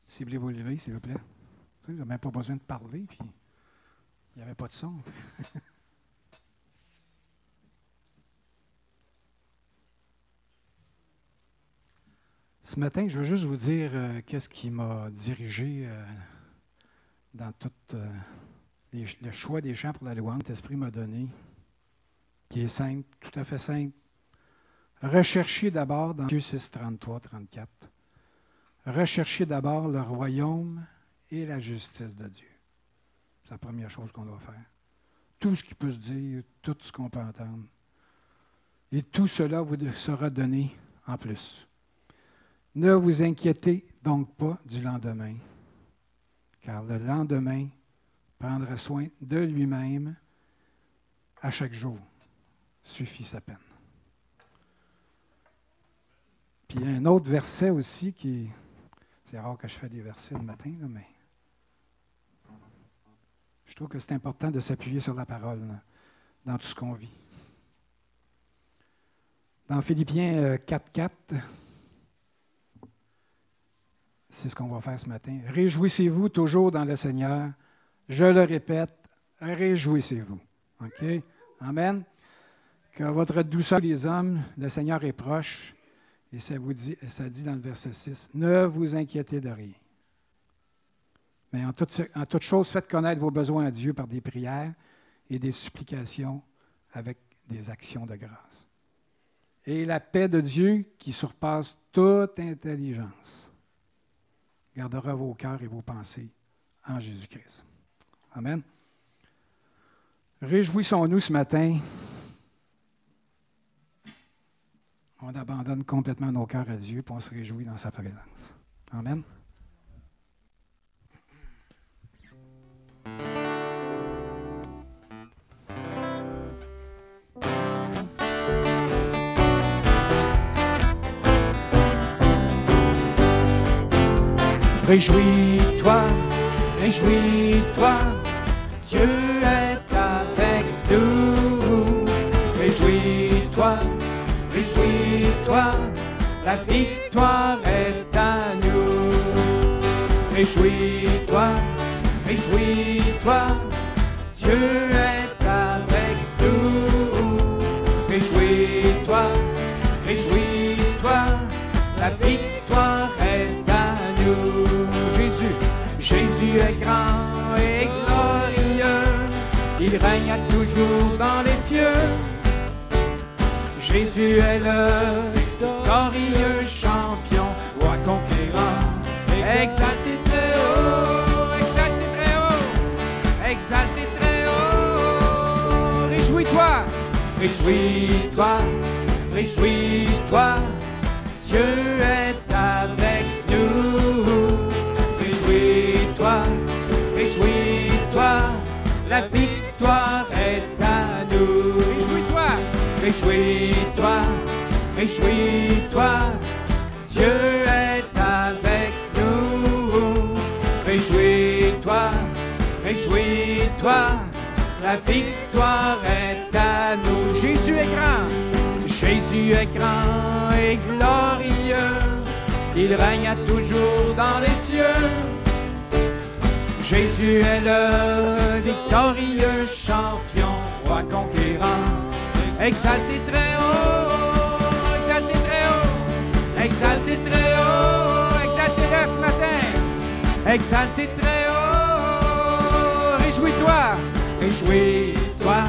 Si vous voulez vous lever, s'il vous plaît. Vous n'avez même pas besoin de parler, puis il n'y avait pas de son. Ce matin, je veux juste vous dire qu'est-ce qui m'a dirigé dans tout le choix des chants pour la louange que l'Esprit m'a donné, qui est simple, tout à fait simple. Recherchez d'abord dans Matthieu 6, 33, 34. Recherchez d'abord le royaume et la justice de Dieu. C'est la première chose qu'on doit faire. Tout ce qui peut se dire, tout ce qu'on peut entendre. Et tout cela vous sera donné en plus. Ne vous inquiétez donc pas du lendemain, car le lendemain prendra soin de lui-même à chaque jour. Suffit sa peine. Puis il y a un autre verset aussi qui... C'est rare que je fais des versets le matin, là, mais je trouve que c'est important de s'appuyer sur la parole là, dans tout ce qu'on vit. Dans Philippiens 4.4, c'est ce qu'on va faire ce matin. Réjouissez-vous toujours dans le Seigneur. Je le répète, réjouissez-vous. OK? Amen. Que votre douceur, les hommes, le Seigneur est proche. Et ça dit dans le verset 6, ne vous inquiétez de rien. Mais en toute chose, faites connaître vos besoins à Dieu par des prières et des supplications avec des actions de grâce. Et la paix de Dieu, qui surpasse toute intelligence, gardera vos cœurs et vos pensées en Jésus-Christ. Amen. Réjouissons-nous ce matin. On abandonne complètement nos cœurs à Dieu et on se réjouit dans sa présence. Amen. Réjouis-toi, réjouis-toi, Dieu est avec nous. Réjouis-toi, réjouis-toi, la victoire est à nous. Réjouis-toi, réjouis-toi, Dieu est avec nous. Réjouis-toi, réjouis-toi, la victoire est à nous. Jésus est grand et glorieux, il règne à toujours dans les cieux. Jésus est le victorieux champion, roi conquérant, exalté très haut, exalté très haut, exalté très haut. Réjouis-toi, réjouis-toi, réjouis-toi, Dieu est avec nous. Réjouis-toi, réjouis-toi, la victoire est à nous. Réjouis-toi, réjouis-toi, réjouis-toi, Dieu est avec nous. Réjouis-toi, réjouis-toi, la victoire est à nous. Jésus est grand et glorieux, il règne à toujours dans les cieux. Jésus est le victorieux champion, roi conquérant, exalté très haut, exalté très haut, exalté très haut, exalté-le ce matin, exalté très haut. Réjouis-toi, réjouis-toi,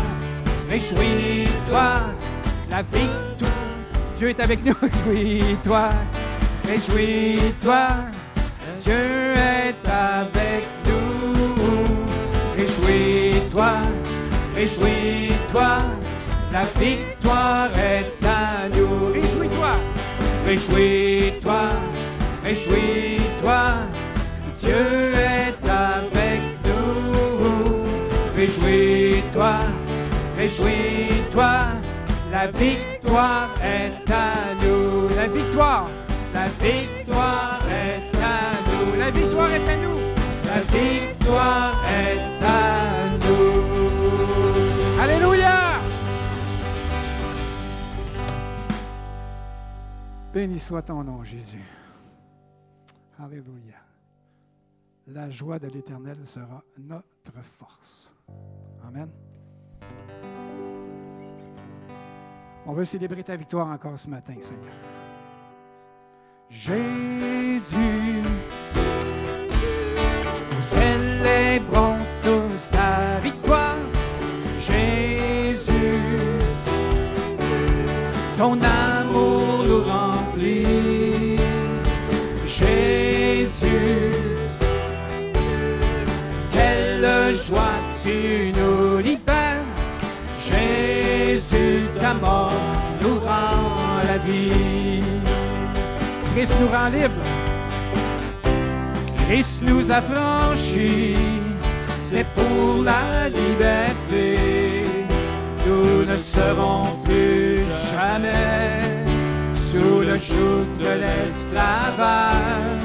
réjouis-toi, la victoire, Dieu est avec nous. Réjouis-toi, réjouis-toi, Dieu est avec nous. Réjouis-toi, réjouis-toi, la victoire est à nous. Réjouis-toi, réjouis-toi, réjouis-toi, Dieu est avec nous. Réjouis-toi, réjouis-toi, la victoire est à nous. La victoire est à nous. La victoire est à nous. La victoire est à nous. Alléluia! Béni soit ton nom, Jésus. Alléluia. La joie de l'Éternel sera notre force. Amen. On veut célébrer ta victoire encore ce matin, Seigneur. Jésus, nous célébrons tous ta victoire. Jésus, ton amour nous remplit. Jésus, quelle joie tu nous libères. Jésus, ta mort nous rend la vie. Christ nous rend libre. Christ nous a franchis. C'est pour la liberté. Nous ne serons plus jamais sous le joug de l'esclavage.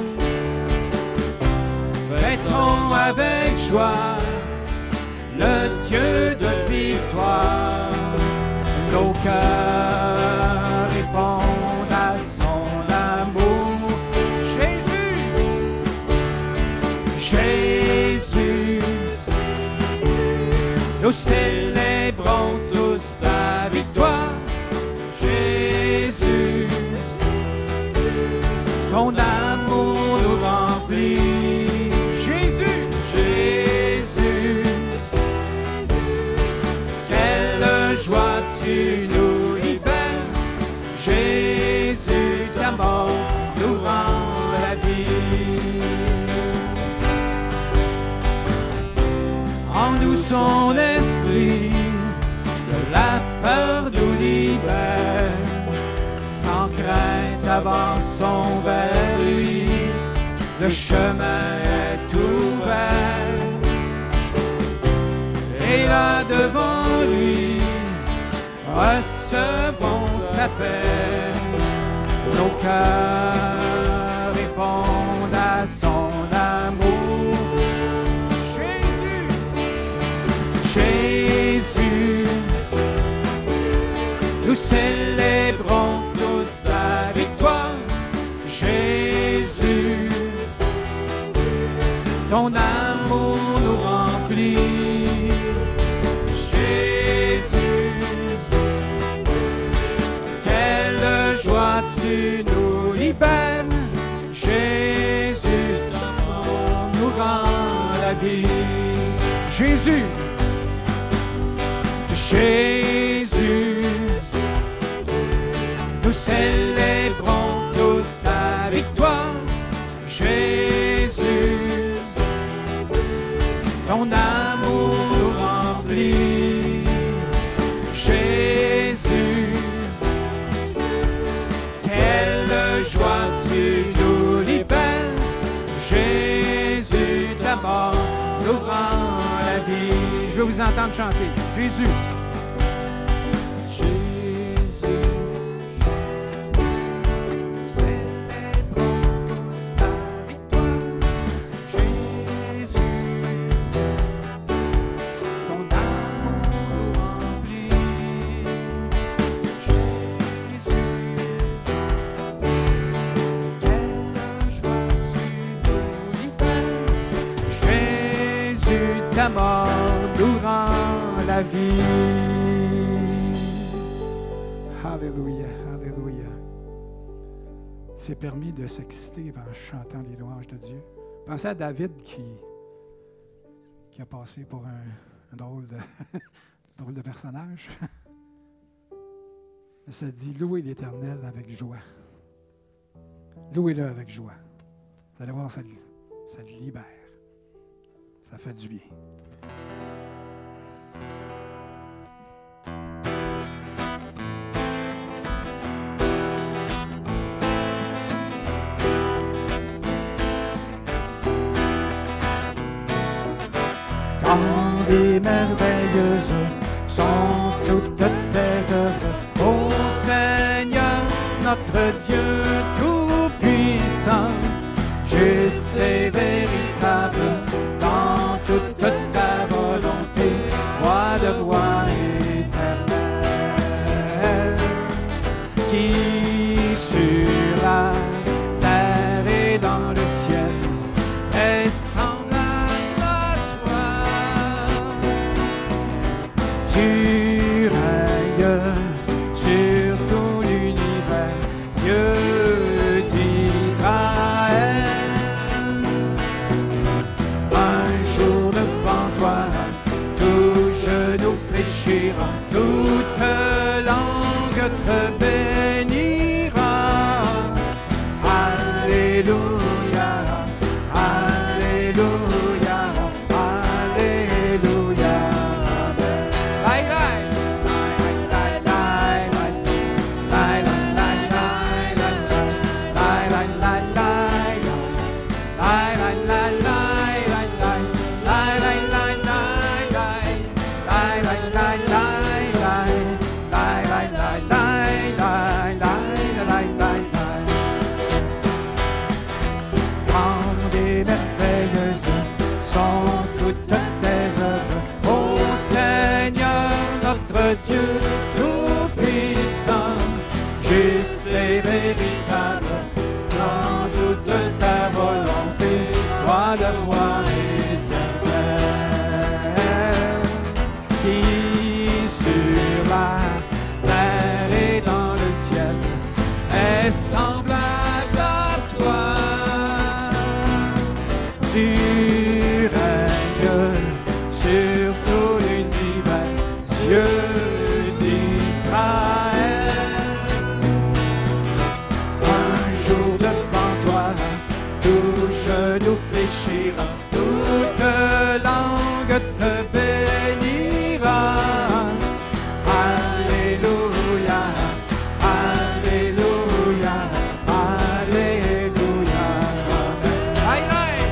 Fêtons avec joie le Dieu de victoire. Nos cœurs répondent à son amour. Jésus, Jésus, nous célébrons tous ta victoire. Jésus, ton amour nous remplit. Jésus, Jésus, quelle joie tu nous libères. Jésus, ta mort nous rend la vie. En nous son esprit, de la peur nous libère. Sans crainte avançons vers lui, le chemin est ouvert. Et là devant lui, recevons sa paix. Nos cœurs répondent à son amour. Jésus, Jésus, nous célébrons tous ta victoire. Jésus, ton amour nous remplit. Jésus, quelle joie tu nous libères. Jésus, ton amour nous rend la vie. Jésus, Jésus, nous célébrons tous ta victoire. Jésus, ton amour nous remplit. Jésus, quelle joie tu nous libères. Jésus, ta mort nous rend la vie. Je veux vous entendre chanter. Jésus. Ta mort nous rend la vie. Alléluia, alléluia. C'est permis de s'exciter en chantant les louanges de Dieu. Pensez à David qui a passé pour un drôle de personnage. Ça dit « Louez l'Éternel avec joie ». Louez-le avec joie. Vous allez voir, ça le libère. Ça fait du bien. Quand des merveilleuses sont toutes tes œuvres, ô Seigneur, notre Dieu tout-puissant, juste et véritable dans toute ta volonté, roi de rois éternel, qui sur le roi éternel, qui sur la terre et dans le ciel est semblable à toi. Tu règnes sur tout l'univers, Dieu d'Israël. Un jour devant toi, tout genou fléchira, toute langue te bénira. Alléluia, Alléluia, Alléluia. Aïe, aïe.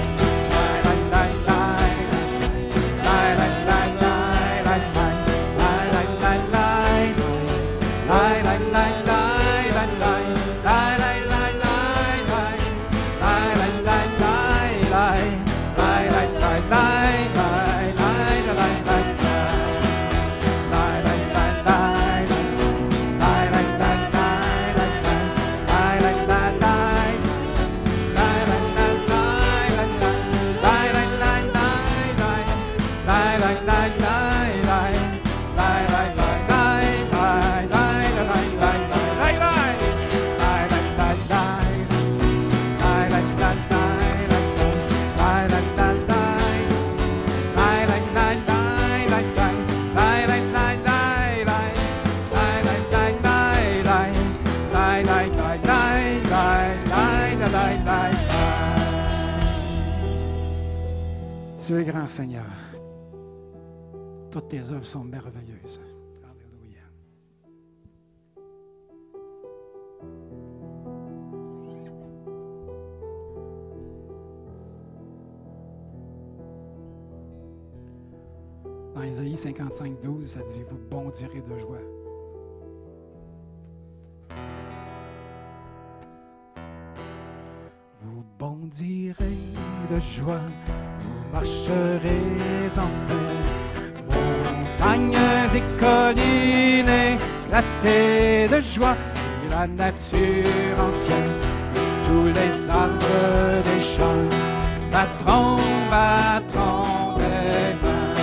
Tu es grand, Seigneur. Toutes tes œuvres sont merveilleuses. Alléluia. Dans Isaïe 55, 12, ça dit « Vous bondirez de joie ». Vous bondirez de joie, vous marcherez en paix, montagnes et collines éclatées de joie, et la nature entière, et tous les arbres des champs battront, battront des mains.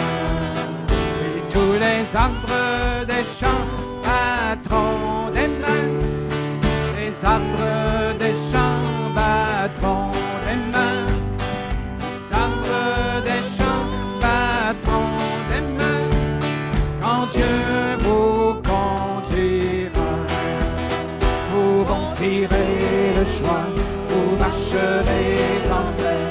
Et tous les arbres des champs battront des mains, les arbres des champs battront des mains, les arbres des champs battront des mains, quand Dieu vous conduira. Vous bondirez de joie, vous marcherez en paix,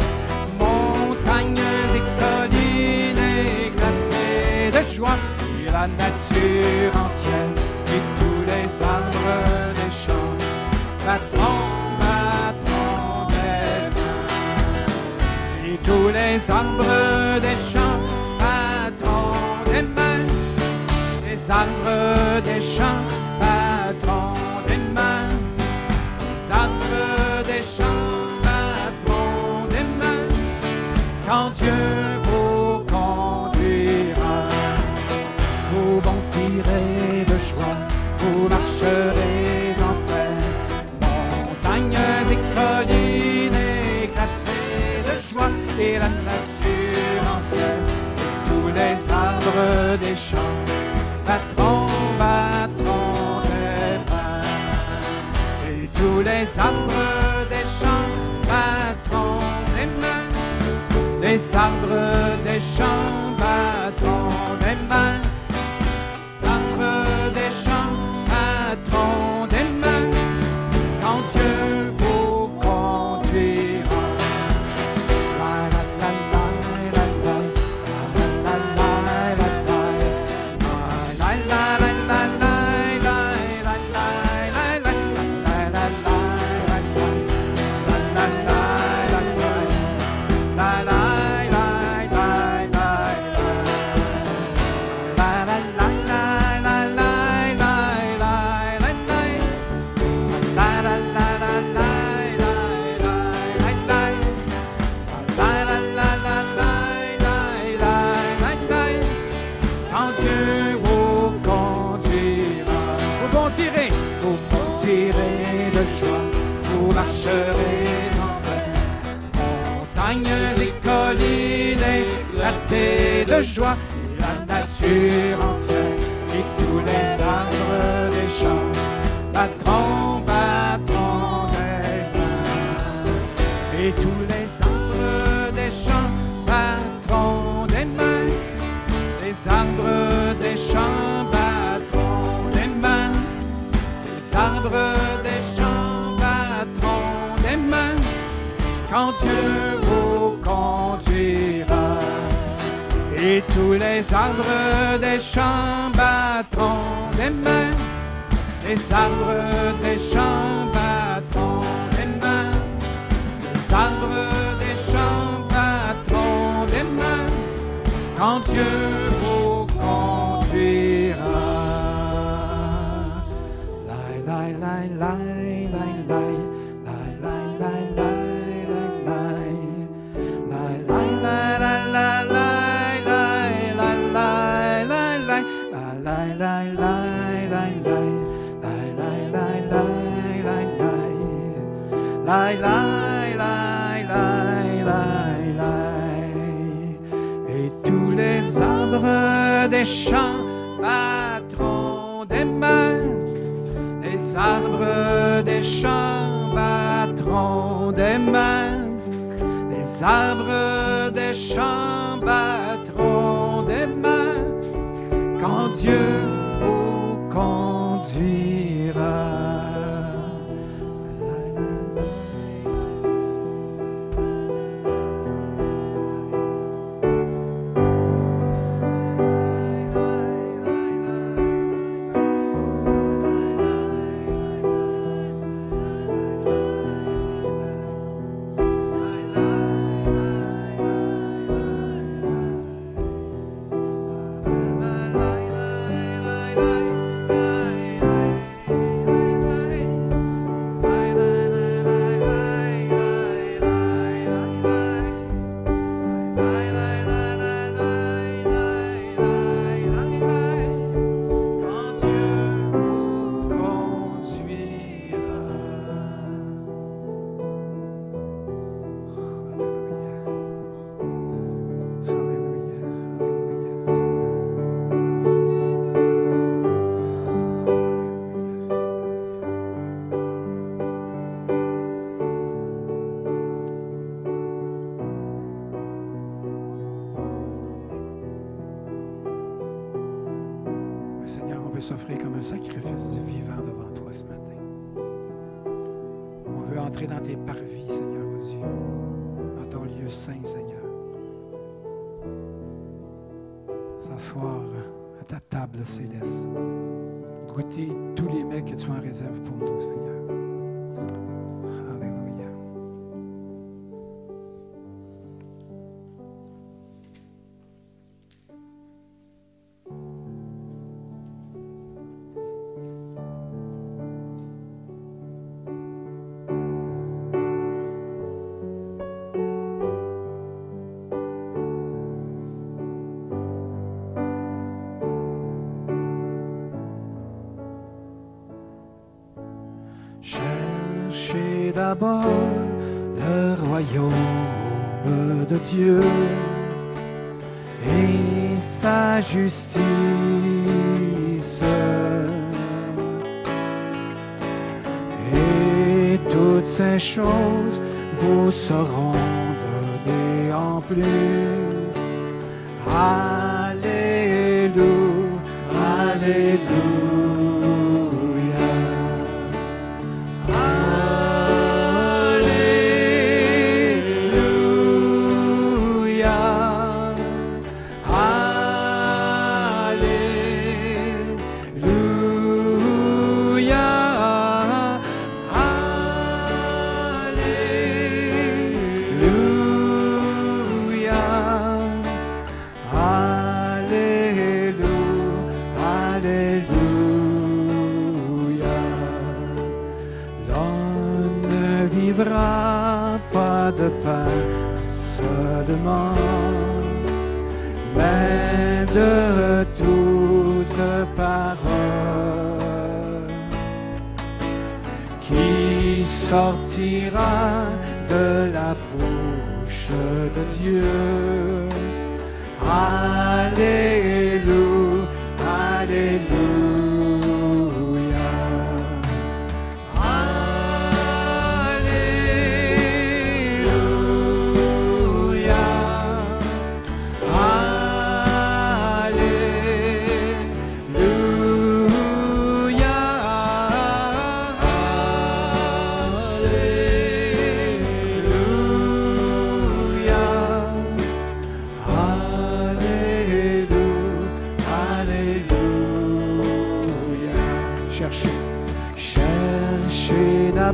montagnes et collines éclatées de joie, et la nature entière, et tous les arbres des champs battront, battront des mains. Et tous les arbres des champs battront des mains, les arbres des champs battront des mains, les arbres des champs battront des mains, quand Dieu vous conduira. Vous bondirez de joie, vous marcherez en paix, montagnes et collines éclatées de joie, et la nature entière, et tous les arbres des champs battront, battront des mains. Et tous les arbres des champs battront des mains, les arbres des champs battront des mains, les arbres des champs battront des mains, quand Dieu vous conduira. La la la la la la, la la la la la, la la la la la, la la la la la, la la la la la. chanter de joie, et la nature entière, et tous les arbres des champs battront, battront des mains. Et tous les arbres des champs battront des mains. Les arbres des champs battront des mains. Les arbres des champs battront des mains. Quand Dieu vous conduira. Et tous les arbres des champs battront des mains. Les arbres des champs battront des mains. Les arbres des champs battront des mains. Quand Dieu vous conduira. Lai, lai, lai, lai, lai, lai, lai, lai, lai, lai, lai, lai, lai, lai, lai, lai. Lai, lai, lai, lai, lai, lai. Et tous les arbres des champs battront des mains. Les arbres des champs battront des mains. Les arbres des champs battront des mains. Quand Dieu vous conduira. S'offrir comme un sacrifice du vivant devant toi ce matin. On veut entrer dans tes parvis, Seigneur oh Dieu, dans ton lieu saint, Seigneur. S'asseoir à ta table céleste. Goûter tous les mets que tu en réserves pour nous, Seigneur. Alléluia. Cherchez d'abord le royaume de Dieu et sa justice, et toutes ces choses vous seront données en plus. Alléluia, alléluia. Pas de pain seulement, mais de toute parole qui sortira de la bouche de Dieu.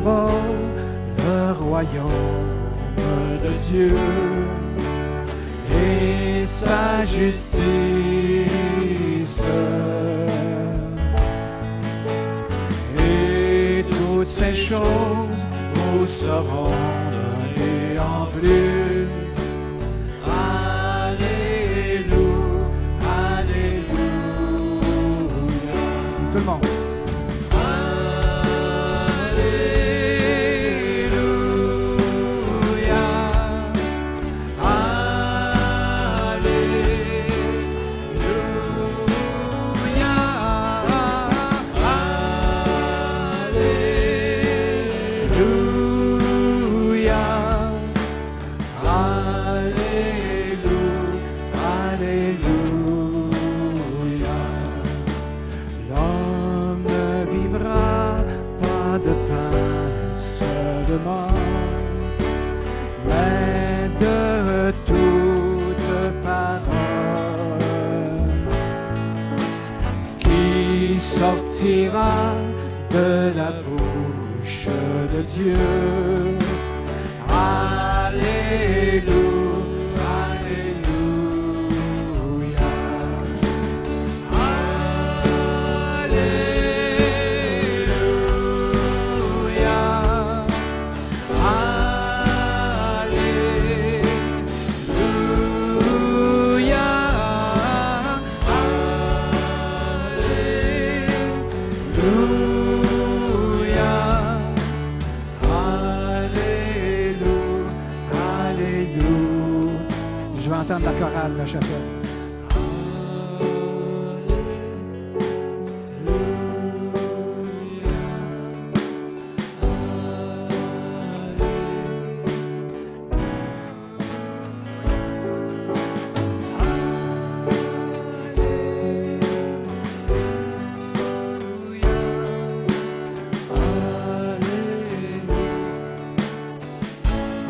d'abord le royaume de Dieu et sa justice, et toutes ces choses vous seront données en plus. Alléluia, Alléluia. Tout le monde. Mais de toute parole qui sortira de la bouche de Dieu. Alléluia, Alléluia. Je vais entendre la chorale de la chapelle.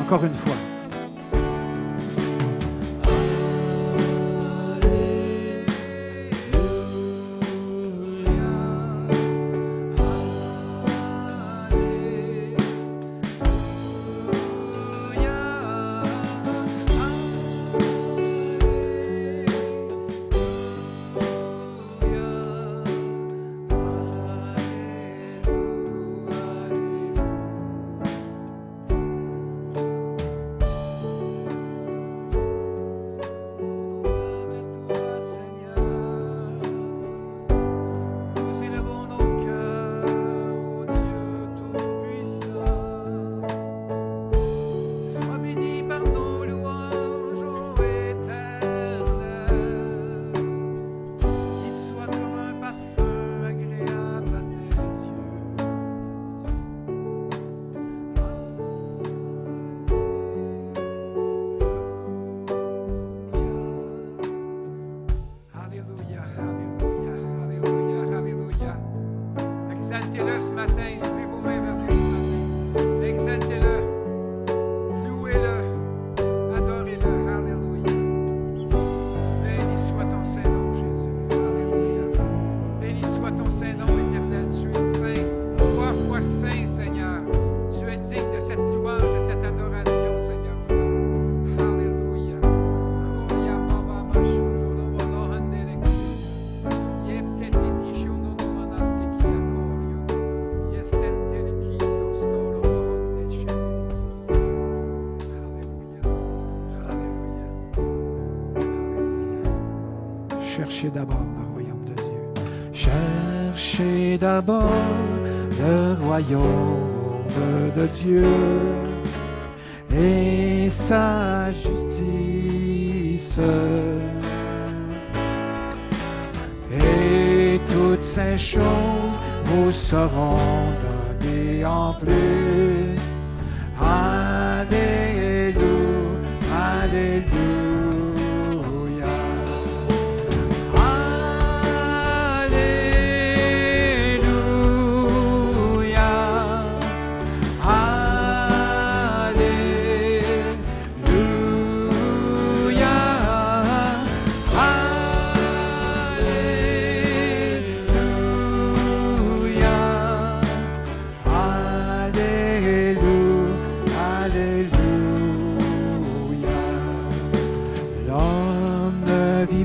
Encore une fois. Exaltez-le ce matin. Levez vos mains vers lui ce matin. Exaltez-le. Louez-le. Adorez-le. Alléluia. Béni soit ton Saint-Nom, Jésus. Alléluia. Béni soit ton Saint-Nom, éternel. Tu es saint. 3 fois saint, Seigneur. Tu es digne de cette louange, de cette adoration, Seigneur. Alléluia. Cherchez d'abord le royaume de Dieu. Cherchez d'abord le royaume de Dieu et sa justice. Et toutes ces choses vous seront données en plus. Alléluia, Alléluia. Alléluia.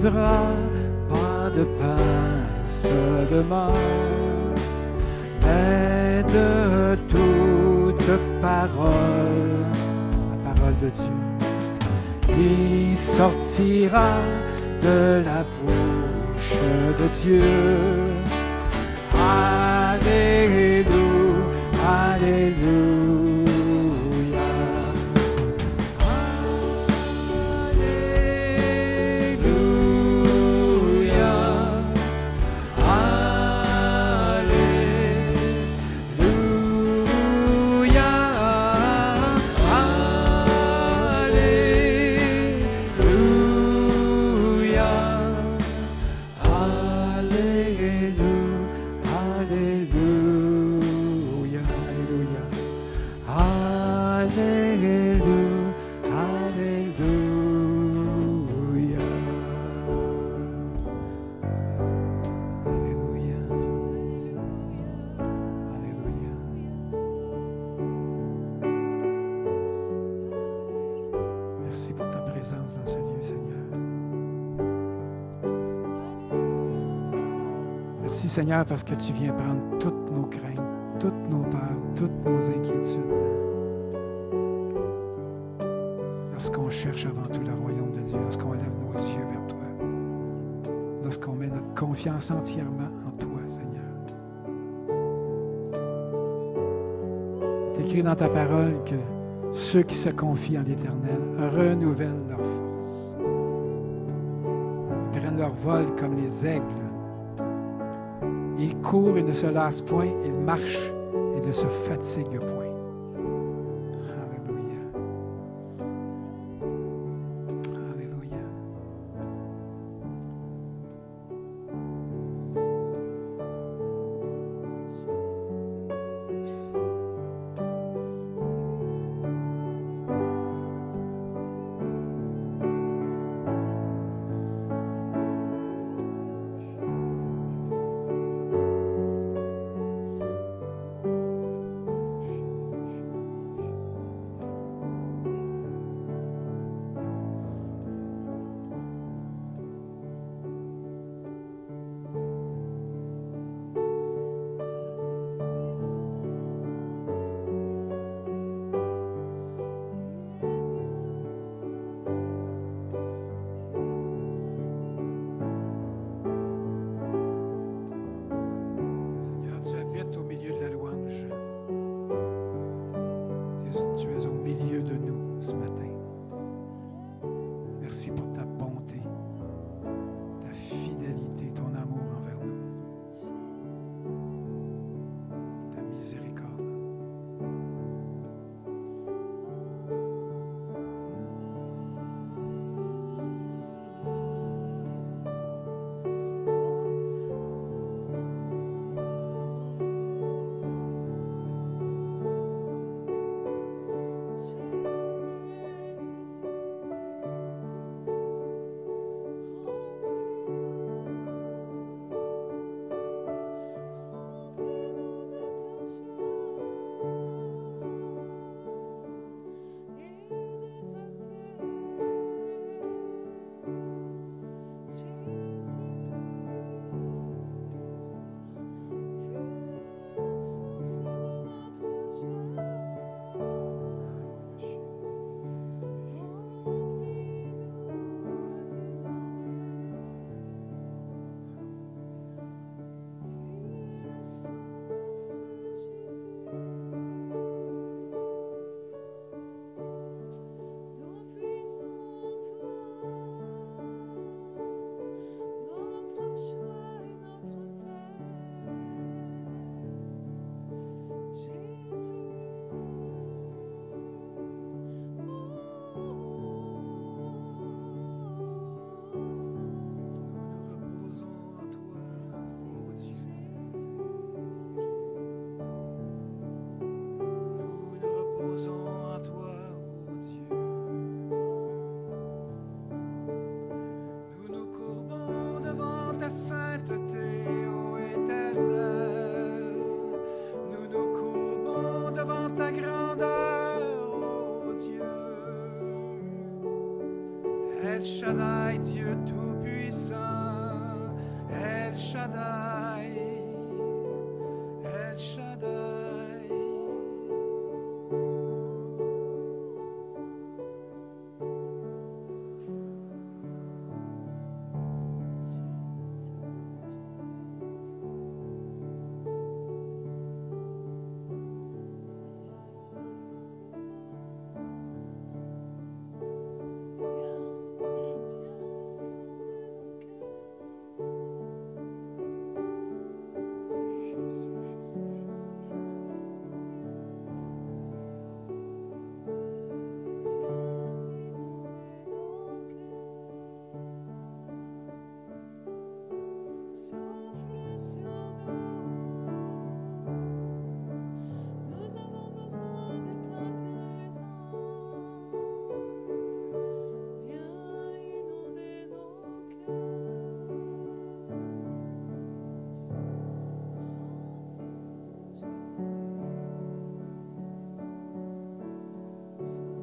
vivra pas de pain seulement, mais de toute parole, la parole de Dieu, qui sortira de la bouche de Dieu. Alléluia, Alléluia. Merci pour ta présence dans ce lieu, Seigneur. Merci, Seigneur, parce que tu viens prendre toutes nos craintes, toutes nos peurs, toutes nos inquiétudes. Lorsqu'on cherche avant tout le royaume de Dieu, lorsqu'on lève nos yeux vers toi, lorsqu'on met notre confiance entièrement en toi, Seigneur. Il est écrit dans ta parole que ceux qui se confient en l'Éternel renouvellent leur force. Ils prennent leur vol comme les aigles. Ils courent et ne se lassent point. Ils marchent et ne se fatiguent point. Alléluia. Alléluia. El Shaddai, Dieu Tout-Puissant, El Shaddai, El Shaddai. Souffle sur nous, nous avons besoin de ta présence. Viens inonder nos cœurs. Souffle sur nous.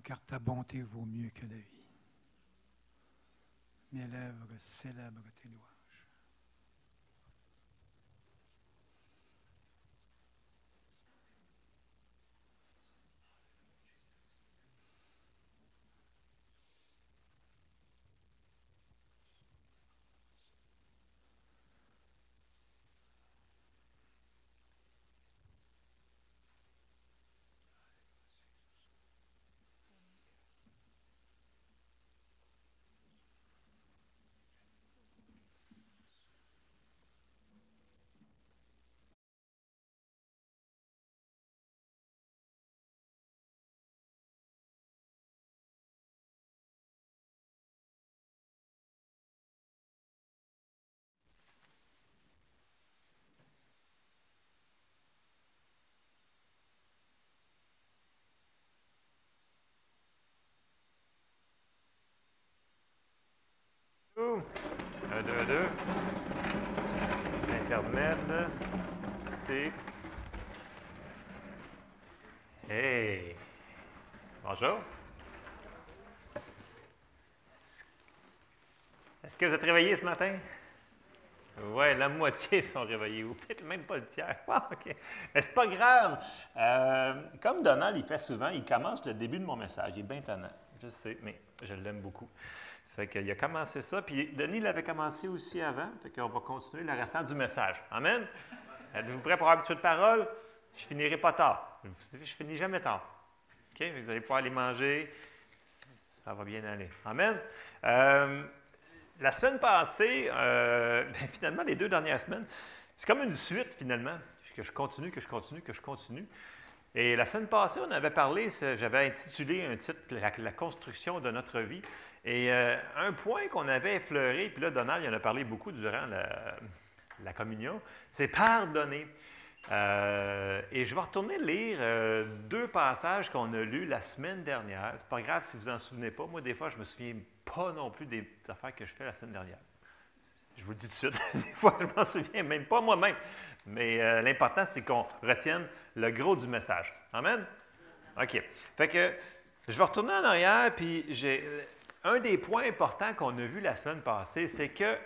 Car ta bonté vaut mieux que la vie. Mes lèvres célèbrent tes louanges. Un, deux, deux. C'est Internet. C'est. Hey! Bonjour. Est-ce que vous êtes réveillés ce matin? Oui, la moitié sont réveillés, ou peut-être même pas le tiers. Ah, OK. Mais c'est pas grave. Comme Donald, il fait souvent, il commence le début de mon message. Il est bien tannant. Je sais, mais je l'aime beaucoup. Fait qu'il a commencé ça, puis Denis l'avait commencé aussi avant, fait qu'on va continuer le restant du message. Amen? Êtes-vous prêts pour avoir un petit peu de parole? Je finirai pas tard. Vous savez, je finis jamais tard. OK? Vous allez pouvoir aller manger. Ça va bien aller. Amen? La semaine passée, finalement, les 2 dernières semaines, c'est comme une suite, finalement, que je continue. Et la semaine passée, on avait parlé, j'avais intitulé un titre, la construction de notre vie. Et un point qu'on avait effleuré, puis là, Donald, il en a parlé beaucoup durant la communion, c'est pardonner. Et je vais retourner lire 2 passages qu'on a lus la semaine dernière. C'est pas grave si vous en souvenez pas. Moi, des fois, je me souviens pas non plus des affaires que je fais la semaine dernière. Je vous le dis tout de suite. Des fois, je m'en souviens même pas moi-même. Mais l'important, c'est qu'on retienne le gros du message. Amen? OK. Fait que je vais retourner en arrière, puis un des points importants qu'on a vu la semaine passée, c'est que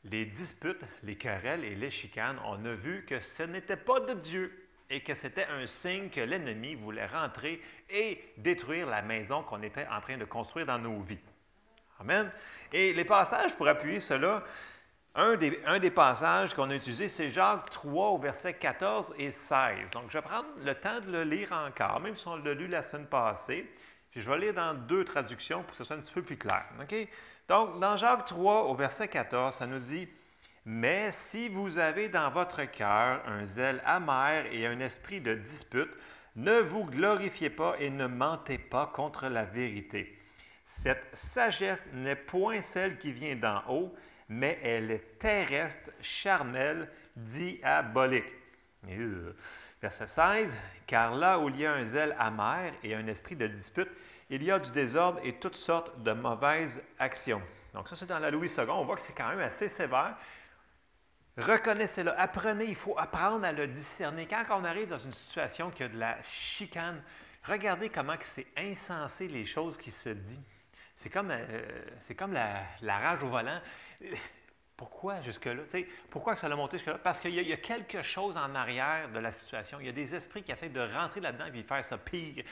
les disputes, les querelles et les chicanes, on a vu que ce n'était pas de Dieu et que c'était un signe que l'ennemi voulait rentrer et détruire la maison qu'on était en train de construire dans nos vies. Amen. Et les passages pour appuyer cela, un des passages qu'on a utilisé, c'est Jacques 3 au verset 14 et 16. Donc, je vais prendre le temps de le lire encore, même si on l'a lu la semaine passée. Puis je vais lire dans 2 traductions pour que ce soit un petit peu plus clair. OK? Donc, dans Jacques 3 au verset 14, ça nous dit « Mais si vous avez dans votre cœur un zèle amer et un esprit de dispute, ne vous glorifiez pas et ne mentez pas contre la vérité. Cette sagesse n'est point celle qui vient d'en haut, mais elle est terrestre, charnelle, diabolique. » Verset 16, « Car là où il y a un zèle amer et un esprit de dispute, il y a du désordre et toutes sortes de mauvaises actions. » Donc ça, c'est dans la Louis II. On voit que c'est quand même assez sévère. Reconnaissez-le, apprenez, il faut apprendre à le discerner. Quand on arrive dans une situation qui a de la chicane, regardez comment c'est insensé les choses qui se disent. C'est comme la rage au volant. Pourquoi jusque-là? Pourquoi ça l'a monté jusque-là? Parce qu'il y a quelque chose en arrière de la situation. Il y a des esprits qui essaient de rentrer là-dedans et faire ça pire.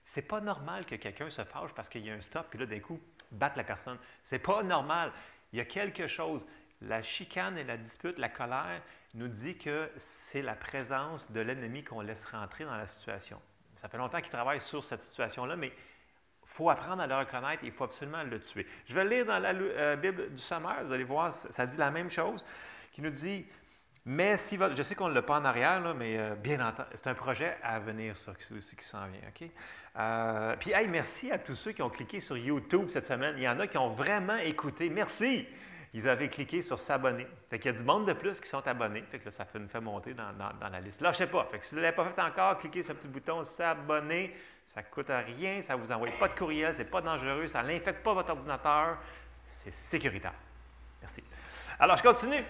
C'est pas normal que quelqu'un se fâche parce qu'il y a un stop et là, d'un coup, battre la personne. C'est pas normal. Il y a quelque chose. La chicane et la dispute, la colère, nous dit que c'est la présence de l'ennemi qu'on laisse rentrer dans la situation. Ça fait longtemps qu'il travaille sur cette situation-là, mais il faut apprendre à le reconnaître et il faut absolument le tuer. Je vais le lire dans la Bible du Sommaire, vous allez voir, ça dit la même chose, qui nous dit, mais si votre... Je sais qu'on ne l'a pas en arrière, là, mais bien entendu, c'est un projet à venir, ça, qui s'en vient, OK? Puis, hey, merci à tous ceux qui ont cliqué sur YouTube cette semaine. Il y en a qui ont vraiment écouté. Merci! Ils avaient cliqué sur « S'abonner ». Fait qu'il y a du monde de plus qui sont abonnés. Fait que là, ça nous fait monter dans la liste. Là, je ne sais pas. Fait que si vous ne l'avez pas fait encore, cliquez sur le petit bouton « S'abonner ». Ça ne coûte rien, ça ne vous envoie pas de courriel, ce n'est pas dangereux, ça n'infecte pas votre ordinateur, c'est sécuritaire. Merci. Alors, je continue.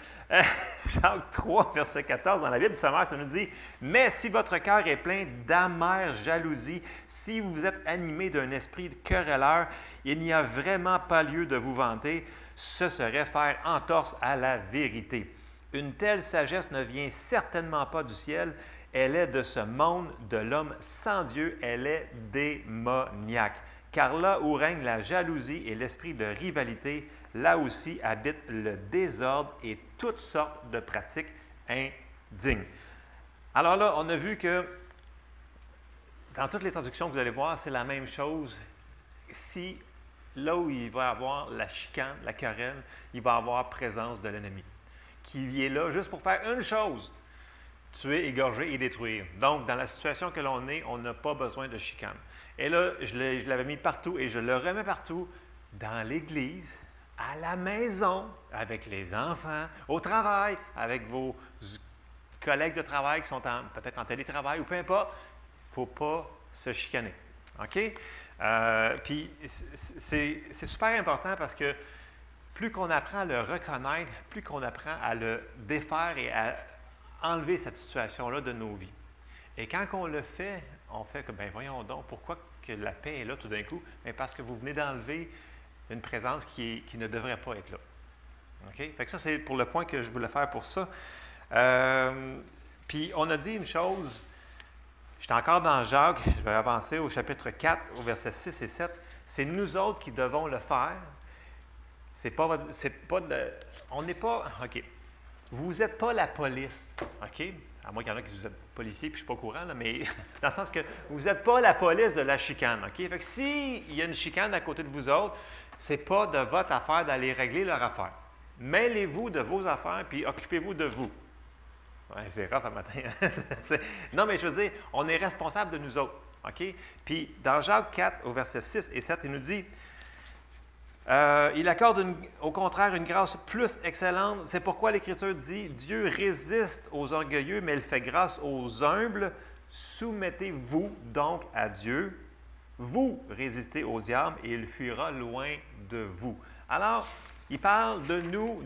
Jacques 3, verset 14, dans la Bible du Sommaire, ça nous dit « Mais si votre cœur est plein d'amère jalousie, si vous êtes animé d'un esprit querelleur, il n'y a vraiment pas lieu de vous vanter, ce serait faire entorse à la vérité. Une telle sagesse ne vient certainement pas du ciel, elle est de ce monde, de l'homme sans Dieu, elle est démoniaque. Car là où règne la jalousie et l'esprit de rivalité, là aussi habite le désordre et toutes sortes de pratiques indignes. » Alors là, on a vu que dans toutes les traductions que vous allez voir, c'est la même chose. Si là où il va y avoir la chicane, la querelle, il va y avoir présence de l'ennemi, qui est là juste pour faire une chose, tuer, égorger et détruire. Donc, dans la situation que l'on est, on n'a pas besoin de chicane. Et là, je l'avais mis partout et je le remets partout, dans l'Église, à la maison, avec les enfants, au travail, avec vos collègues de travail qui sont peut-être en télétravail ou peu importe. Il ne faut pas se chicaner. OK? Puis, c'est super important parce que plus qu'on apprend à le reconnaître, plus qu'on apprend à le défaire et à enlever cette situation-là de nos vies. Et quand on le fait, on fait que, bien voyons donc, pourquoi que la paix est là tout d'un coup? Bien, parce que vous venez d'enlever une présence qui ne devrait pas être là. OK? Fait que ça, c'est pour le point que je voulais faire pour ça. Puis, on a dit une chose, j'étais encore dans Jacques, je vais avancer au chapitre 4, au verset 6 et 7. C'est nous autres qui devons le faire. On n'est pas, OK. Vous n'êtes pas la police, OK? À moins qu'il y en a qui vous êtes policier, puis je ne suis pas au courant, là, mais dans le sens que vous n'êtes pas la police de la chicane, OK? Fait que s'il y a une chicane à côté de vous autres, ce n'est pas de votre affaire d'aller régler leur affaire. Mêlez-vous de vos affaires, puis occupez-vous de vous. Ouais, c'est rare un matin. Non, mais je veux dire, on est responsable de nous autres, OK? Puis dans Jacques 4, au verset 6 et 7, il nous dit... il accorde au contraire une grâce plus excellente. C'est pourquoi l'Écriture dit « Dieu résiste aux orgueilleux, mais il fait grâce aux humbles. Soumettez-vous donc à Dieu. Vous résistez au diable et il fuira loin de vous. » Alors, il parle de nous.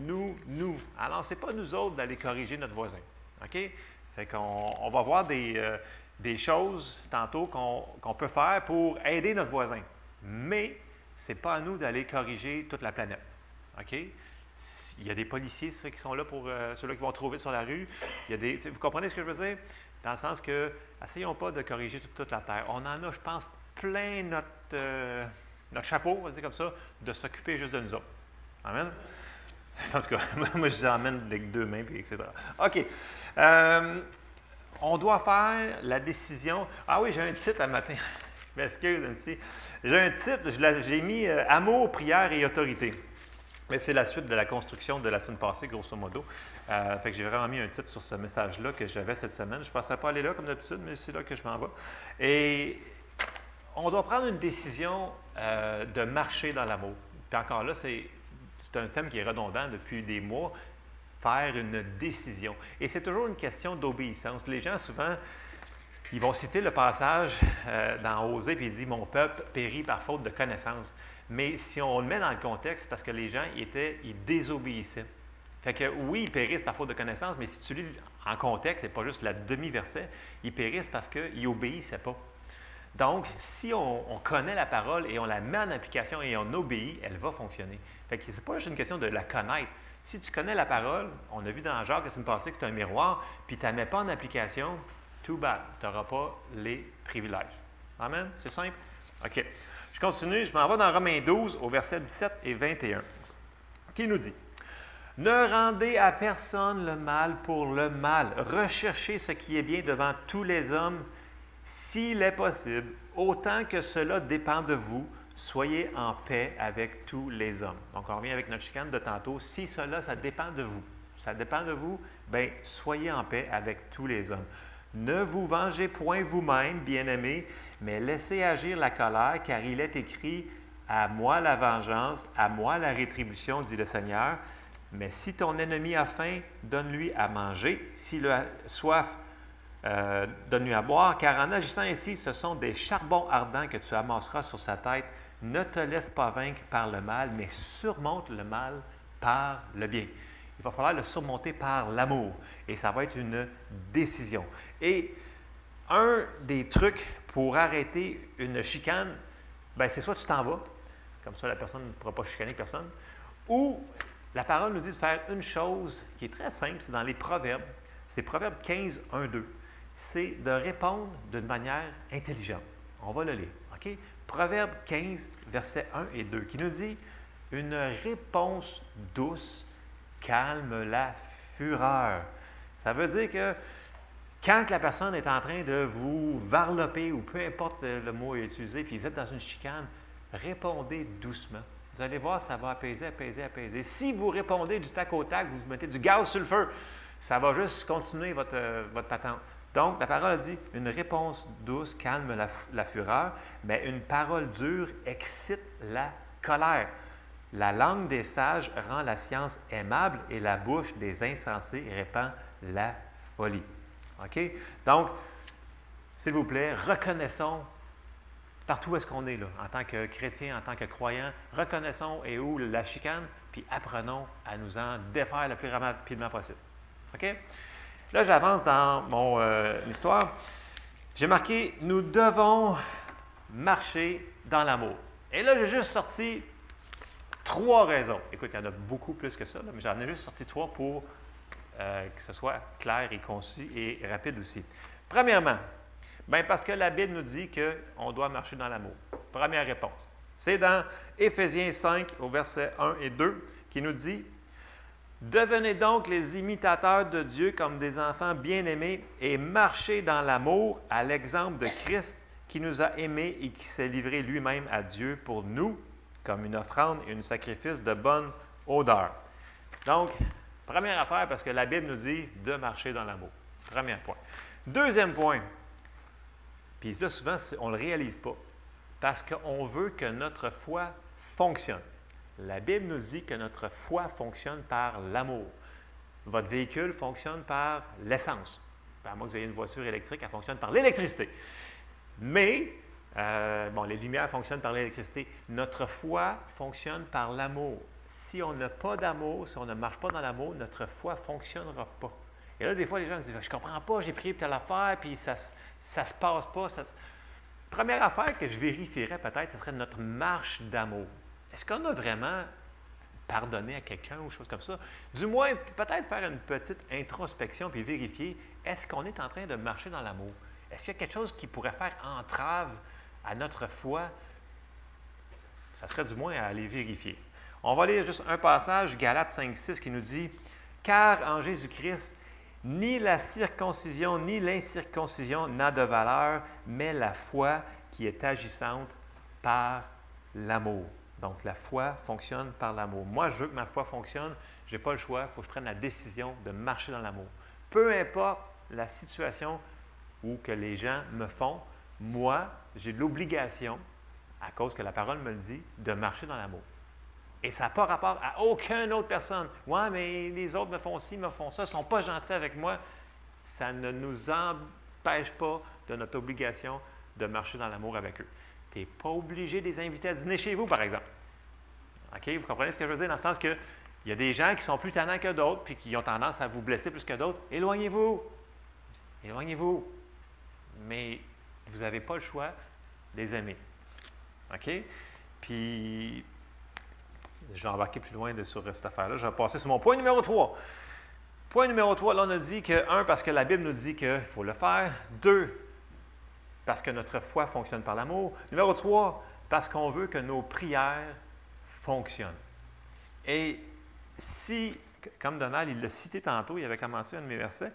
Alors, ce n'est pas nous autres d'aller corriger notre voisin. OK? Fait qu'on va voir des des choses, tantôt, qu'on peut faire pour aider notre voisin. Mais ce n'est pas à nous d'aller corriger toute la planète. OK? Il y a des policiers, ceux qui sont là pour ceux-là qui vont trouver sur la rue. Il y a des, vous comprenez ce que je veux dire? Dans le sens que, essayons pas de corriger toute la Terre. On en a, je pense, plein notre chapeau, on va dire comme ça, de s'occuper juste de nous autres. Amen? En tout cas, moi, je les emmène avec 2 mains, puis etc. OK. On doit faire la décision. Ah oui, j'ai un titre à matin. Je m'excuse, Nancy. J'ai un titre, j'ai mis Amour, prière et autorité. Mais c'est la suite de la construction de la semaine passée, grosso modo. Fait que j'ai vraiment mis un titre sur ce message-là que j'avais cette semaine. Je ne pensais pas aller là comme d'habitude, mais c'est là que je m'en vais. Et on doit prendre une décision de marcher dans l'amour. Puis encore là, c'est un thème qui est redondant depuis des mois. Faire une décision. Et c'est toujours une question d'obéissance. Les gens, souvent, ils vont citer le passage dans Osée, puis il dit « Mon peuple périt par faute de connaissance ». Mais si on le met dans le contexte, parce que les gens, ils désobéissaient. Fait que oui, ils périssent par faute de connaissance, mais si tu lis en contexte, et pas juste la demi-verset, ils périssent parce qu'ils n'obéissaient pas. Donc, si on connaît la parole et on la met en application et on obéit, elle va fonctionner. Fait que c'est pas juste une question de la connaître. Si tu connais la parole, on a vu dans Jacques la semaine passée que c'est un miroir, puis tu ne la mets pas en application, too bad, tu n'auras pas les privilèges. Amen? C'est simple? OK. Je continue, je m'en vais dans Romains 12 au verset 17 et 21, qui nous dit « Ne rendez à personne le mal pour le mal. Recherchez ce qui est bien devant tous les hommes, s'il est possible, autant que cela dépend de vous, soyez en paix avec tous les hommes. » Donc, on revient avec notre chicane de tantôt. Si cela, ça dépend de vous. Ça dépend de vous, bien, soyez en paix avec tous les hommes. Ne vous vengez point vous-même, bien-aimés, mais laissez agir la colère, car il est écrit « À moi la vengeance, à moi la rétribution, dit le Seigneur. Mais si ton ennemi a faim, donne-lui à manger. S'il a soif, donne-lui à boire, car en agissant ainsi, ce sont des charbons ardents que tu amasseras sur sa tête. Ne te laisse pas vaincre par le mal, mais surmonte le mal par le bien. » Il va falloir le surmonter par l'amour. Et ça va être une décision. Et un des trucs pour arrêter une chicane, bien, c'est soit tu t'en vas, comme ça la personne ne pourra pas chicaner personne, ou la parole nous dit de faire une chose qui est très simple, c'est dans les Proverbes. C'est Proverbe 15, 1, 2. C'est de répondre d'une manière intelligente. On va le lire. OK? Proverbe 15, versets 1 et 2, qui nous dit « Une réponse douce calme la fureur. » Ça veut dire que quand la personne est en train de vous varloper, ou peu importe le mot utilisé, puis vous êtes dans une chicane, répondez doucement. Vous allez voir, ça va apaiser, apaiser, apaiser. Si vous répondez du tac au tac, vous mettez du gaz sur le feu, ça va juste continuer votre patente. Donc, la parole dit, une réponse douce calme la fureur, mais une parole dure excite la colère. La langue des sages rend la science aimable et la bouche des insensés répand la folie. OK? Donc, s'il vous plaît, reconnaissons partout où est-ce qu'on est là, en tant que chrétien, en tant que croyant, reconnaissons et où la chicane, puis apprenons à nous en défaire le plus rapidement possible. OK? Là, j'avance dans mon histoire. J'ai marqué « Nous devons marcher dans l'amour ». Et là, j'ai juste sorti 3 raisons. Écoute, il y en a beaucoup plus que ça, là, mais j'en ai juste sorti 3 pour que ce soit clair et concis et rapide aussi. Premièrement, bien parce que la Bible nous dit qu'on doit marcher dans l'amour. Première réponse. C'est dans Éphésiens 5, au verset 1 et 2, qui nous dit « Devenez donc les imitateurs de Dieu comme des enfants bien-aimés et marchez dans l'amour à l'exemple de Christ qui nous a aimés et qui s'est livré lui-même à Dieu pour nous comme une offrande et un sacrifice de bonne odeur. » Donc, première affaire, parce que la Bible nous dit de marcher dans l'amour. Premier point. Deuxième point, puis là, souvent, on ne le réalise pas, parce qu'on veut que notre foi fonctionne. La Bible nous dit que notre foi fonctionne par l'amour. Votre véhicule fonctionne par l'essence. À moins que vous ayez une voiture électrique, elle fonctionne par l'électricité. Mais, les lumières fonctionnent par l'électricité. Notre foi fonctionne par l'amour. Si on n'a pas d'amour, si on ne marche pas dans l'amour, notre foi ne fonctionnera pas. Et là, des fois, les gens disent, je ne comprends pas, j'ai prié pour telle affaire, puis ça ne se passe pas. Première affaire que je vérifierais peut-être, ce serait notre marche d'amour. Est-ce qu'on a vraiment pardonné à quelqu'un ou chose comme ça? Du moins, peut-être faire une petite introspection puis vérifier, est-ce qu'on est en train de marcher dans l'amour? Est-ce qu'il y a quelque chose qui pourrait faire entrave à notre foi? Ça serait du moins à aller vérifier. On va lire juste un passage, Galates 5,6, qui nous dit « Car en Jésus-Christ, ni la circoncision ni l'incirconcision n'a de valeur, mais la foi qui est agissante par l'amour. » Donc, la foi fonctionne par l'amour. Moi, je veux que ma foi fonctionne, je n'ai pas le choix, il faut que je prenne la décision de marcher dans l'amour. Peu importe la situation ou que les gens me font, moi, j'ai l'obligation, à cause que la parole me le dit, de marcher dans l'amour. Et ça n'a pas rapport à aucune autre personne. « Ouais, mais les autres me font ci, me font ça, ils ne sont pas gentils avec moi. » Ça ne nous empêche pas de notre obligation de marcher dans l'amour avec eux. Tu n'es pas obligé de les inviter à dîner chez vous, par exemple. OK? Vous comprenez ce que je veux dire? Dans le sens que il y a des gens qui sont plus tannants que d'autres puis qui ont tendance à vous blesser plus que d'autres. Éloignez-vous. Éloignez-vous. Mais vous n'avez pas le choix de les aimer. OK? Puis, je vais embarquer plus loin sur cette affaire-là. Je vais passer sur mon point numéro 3. Point numéro 3, là, on a dit que, 1, parce que la Bible nous dit qu'il faut le faire. 2, parce que notre foi fonctionne par l'amour. Numéro 3, parce qu'on veut que nos prières fonctionnent. Et si, comme Donald, il l'a cité tantôt, il avait commencé un de mes versets,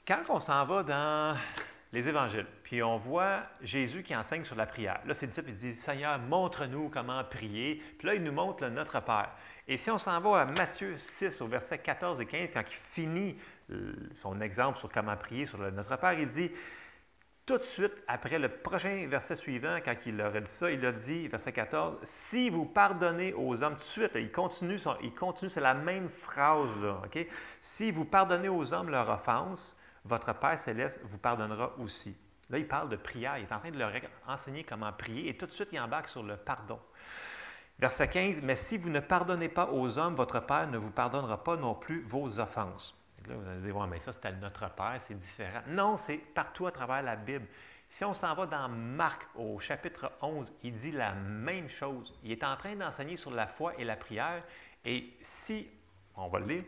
quand on s'en va dans les évangiles, puis on voit Jésus qui enseigne sur la prière. Là, ses disciples, ils disent, « Seigneur, montre-nous comment prier. » Puis là, il nous montre le Notre Père. Et si on s'en va à Matthieu 6, au verset 14 et 15, quand il finit son exemple sur comment prier sur le Notre Père, il dit, tout de suite, après le prochain verset suivant, quand il leur a dit ça, il a dit, verset 14, « Si vous pardonnez aux hommes, tout de suite, là, il continue, c'est la même phrase, là, OK? Si vous pardonnez aux hommes leur offense, votre Père céleste vous pardonnera aussi. » Là, il parle de prière. Il est en train de leur enseigner comment prier et tout de suite, il embarque sur le pardon. Verset 15, « Mais si vous ne pardonnez pas aux hommes, votre Père ne vous pardonnera pas non plus vos offenses. » Là, vous allez dire, « Ouais, mais ça, c'était notre Père, c'est différent. » Non, c'est partout à travers la Bible. Si on s'en va dans Marc, au chapitre 11, il dit la même chose. Il est en train d'enseigner sur la foi et la prière. Et si, on va le lire,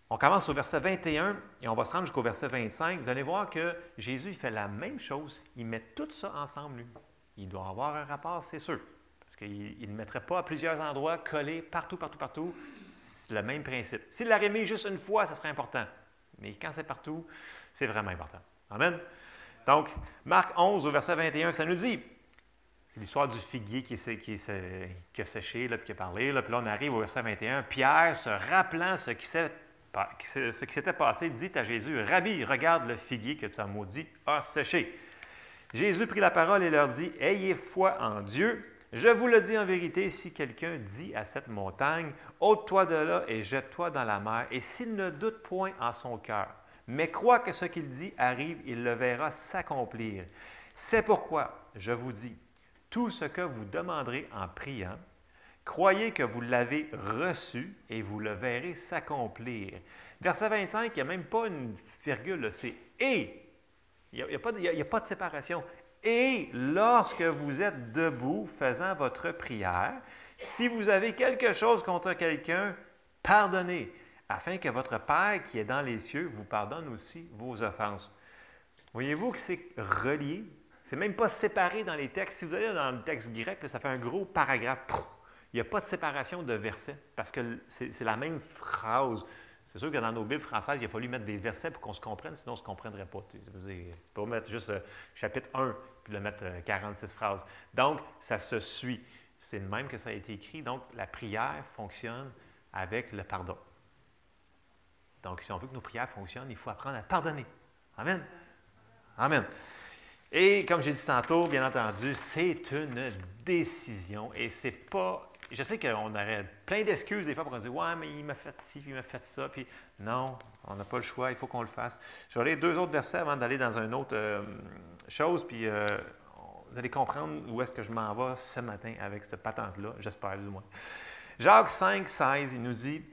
on commence au verset 21 et on va se rendre jusqu'au verset 25. Vous allez voir que Jésus, il fait la même chose. Il met tout ça ensemble, lui. Il doit avoir un rapport, c'est sûr. Parce qu'il ne le mettrait pas à plusieurs endroits, collés, partout. C'est le même principe. S'il l'aurait mis juste une fois, ça serait important. Mais quand c'est partout, c'est vraiment important. Amen? Donc, Marc 11, au verset 21, ça nous dit, c'est l'histoire du figuier qui a séché, là, puis qui a parlé. Là, puis là, on arrive au verset 21. Pierre, se rappelant ce qui s'était passé, dit à Jésus, « Rabbi, regarde le figuier que tu as maudit a séché. » Jésus prit la parole et leur dit, « Ayez foi en Dieu. Je vous le dis en vérité, si quelqu'un dit à cette montagne, « Ôte-toi de là et jette-toi dans la mer, » et s'il ne doute point en son cœur, mais croit que ce qu'il dit arrive, il le verra s'accomplir. C'est pourquoi, je vous dis, tout ce que vous demanderez en priant, croyez que vous l'avez reçu et vous le verrez s'accomplir. » Verset 25, il n'y a même pas une virgule, c'est « et ». Il n'y a pas de séparation. « Et lorsque vous êtes debout faisant votre prière, si vous avez quelque chose contre quelqu'un, pardonnez, afin que votre Père qui est dans les cieux vous pardonne aussi vos offenses. » Voyez-vous que c'est relié? Ce n'est même pas séparé dans les textes. Si vous allez dans le texte grec, là, ça fait un gros paragraphe. Il n'y a pas de séparation de versets parce que c'est la même phrase. C'est sûr que dans nos Bibles françaises, il a fallu mettre des versets pour qu'on se comprenne, sinon on ne se comprendrait pas. Tu ne peux pas mettre juste le chapitre 1 puis le mettre 46 phrases. Donc, ça se suit. C'est le même que ça a été écrit. Donc, la prière fonctionne avec le pardon. Donc, si on veut que nos prières fonctionnent, il faut apprendre à pardonner. Amen. Amen. Et comme j'ai dit tantôt, bien entendu, c'est une décision et c'est pas... Je sais qu'on aurait plein d'excuses des fois pour dire « Ouais, mais il m'a fait ci, puis il m'a fait ça. » Puis non, on n'a pas le choix, il faut qu'on le fasse. Je vais lire 2 autres versets avant d'aller dans une autre chose, puis vous allez comprendre où est-ce que je m'en vais ce matin avec cette patente-là, j'espère du moins. Jacques 5, 16, il nous dit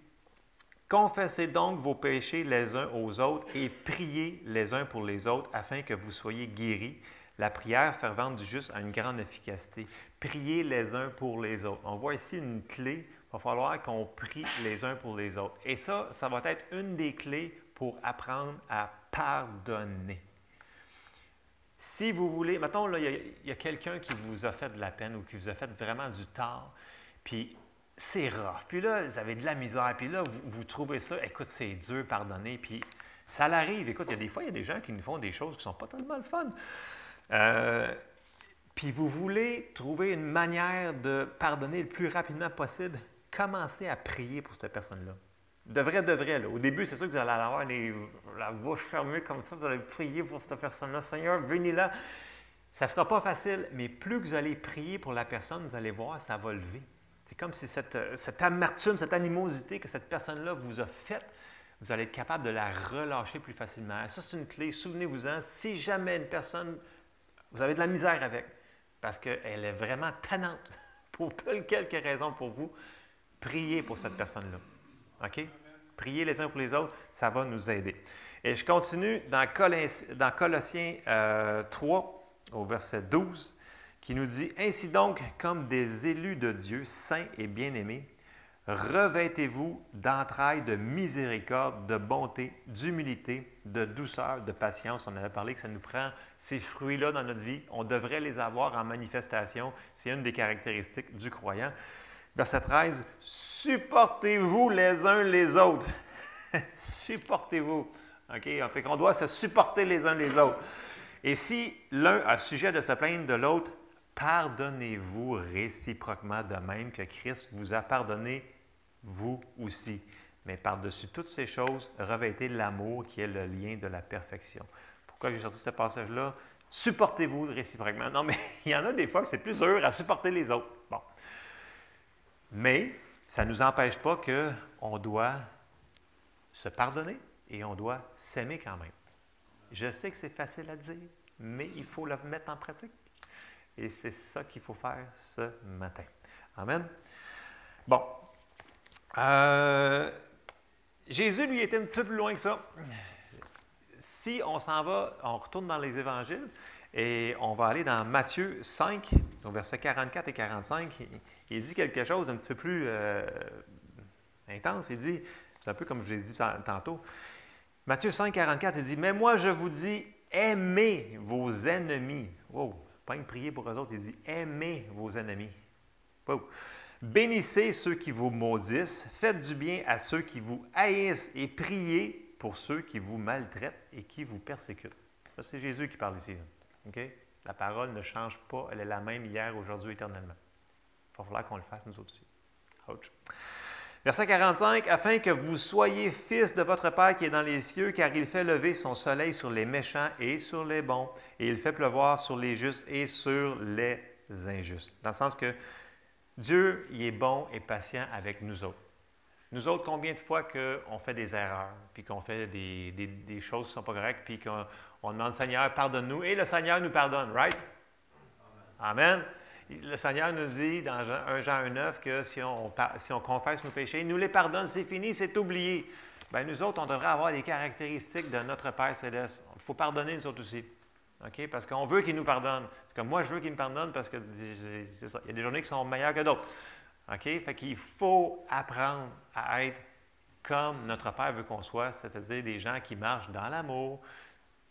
Confessez donc vos péchés les uns aux autres et priez les uns pour les autres afin que vous soyez guéris. La prière fervente du juste a une grande efficacité. Priez les uns pour les autres. On voit ici une clé. Il va falloir qu'on prie les uns pour les autres. Et ça va être une des clés pour apprendre à pardonner. Si vous voulez, mettons, là, il y a quelqu'un qui vous a fait de la peine ou qui vous a fait vraiment du tort, puis c'est rough. Puis là, vous avez de la misère. Puis là, vous trouvez ça, écoute, c'est dur, pardonner. Puis ça l'arrive. Écoute, il y a des gens qui nous font des choses qui ne sont pas tellement le fun. Puis vous voulez trouver une manière de pardonner le plus rapidement possible, commencez à prier pour cette personne-là. De vrai, là. Au début, c'est sûr que vous allez avoir la bouche fermée comme ça, vous allez prier pour cette personne-là. Seigneur, venez-là. Ça ne sera pas facile, mais plus que vous allez prier pour la personne, vous allez voir, ça va lever. C'est comme si cette amertume, cette animosité que cette personne-là vous a faite, vous allez être capable de la relâcher plus facilement. Ça, c'est une clé. Souvenez-vous-en, si jamais une personne, vous avez de la misère avec, parce qu'elle est vraiment tannante, pour quelques raisons pour vous, priez pour cette personne-là. OK? Priez les uns pour les autres, ça va nous aider. Et je continue dans Colossiens 3, au verset 12, qui nous dit « Ainsi donc, comme des élus de Dieu, saints et bien-aimés, revêtez-vous d'entrailles de miséricorde, de bonté, d'humilité, de douceur, de patience. » On avait parlé que ça nous prend ces fruits-là dans notre vie. On devrait les avoir en manifestation. C'est une des caractéristiques du croyant. Verset 13, « Supportez-vous les uns les autres. » Supportez-vous. OK? Fait qu'on doit se supporter les uns les autres. Et si l'un a sujet de se plaindre de l'autre, pardonnez-vous réciproquement de même que Christ vous a pardonné, vous aussi. Mais par-dessus toutes ces choses, revêtez l'amour qui est le lien de la perfection. Pourquoi j'ai sorti ce passage-là? Supportez-vous réciproquement. Non, mais il y en a des fois que c'est plus dur à supporter les autres. Bon. Mais ça ne nous empêche pas qu'on doit se pardonner et on doit s'aimer quand même. Je sais que c'est facile à dire, mais il faut le mettre en pratique. Et c'est ça qu'il faut faire ce matin. Amen. Bon. Jésus, lui, était un petit peu plus loin que ça. Si on s'en va, on retourne dans les évangiles et on va aller dans Matthieu 5, au verset 44 et 45. Il dit quelque chose d'un petit peu plus intense. Il dit, c'est un peu comme je l'ai dit tantôt, Matthieu 5, 44, il dit « Mais moi, je vous dis, aimez vos ennemis. » Wow! Pas une prier pour eux autres, il dit « Aimez vos ennemis. » Wow. « Bénissez ceux qui vous maudissent, faites du bien à ceux qui vous haïssent et priez pour ceux qui vous maltraitent et qui vous persécutent. » Ça, c'est Jésus qui parle ici. Okay? La parole ne change pas, elle est la même hier, aujourd'hui, éternellement. Il va falloir qu'on le fasse nous aussi. Ouch. Verset 45, « Afin que vous soyez fils de votre Père qui est dans les cieux, car il fait lever son soleil sur les méchants et sur les bons, et il fait pleuvoir sur les justes et sur les injustes. » Dans le sens que Dieu, il est bon et patient avec nous autres. Nous autres, combien de fois qu'on fait des erreurs, puis qu'on fait des choses qui ne sont pas correctes, puis qu'on demande, Seigneur, pardonne-nous, et le Seigneur nous pardonne, right? Amen. Le Seigneur nous dit dans 1 Jean 1,9 que si on confesse nos péchés, il nous les pardonne, c'est fini, c'est oublié. Bien, nous autres, on devrait avoir des caractéristiques de notre Père céleste. Il faut pardonner nous autres aussi. Okay? Parce qu'on veut qu'il nous pardonne. C'est comme moi, je veux qu'il me pardonne parce que c'est ça. Il y a des journées qui sont meilleures que d'autres. Okay? Fait qu'il faut apprendre à être comme notre Père veut qu'on soit, c'est-à-dire des gens qui marchent dans l'amour,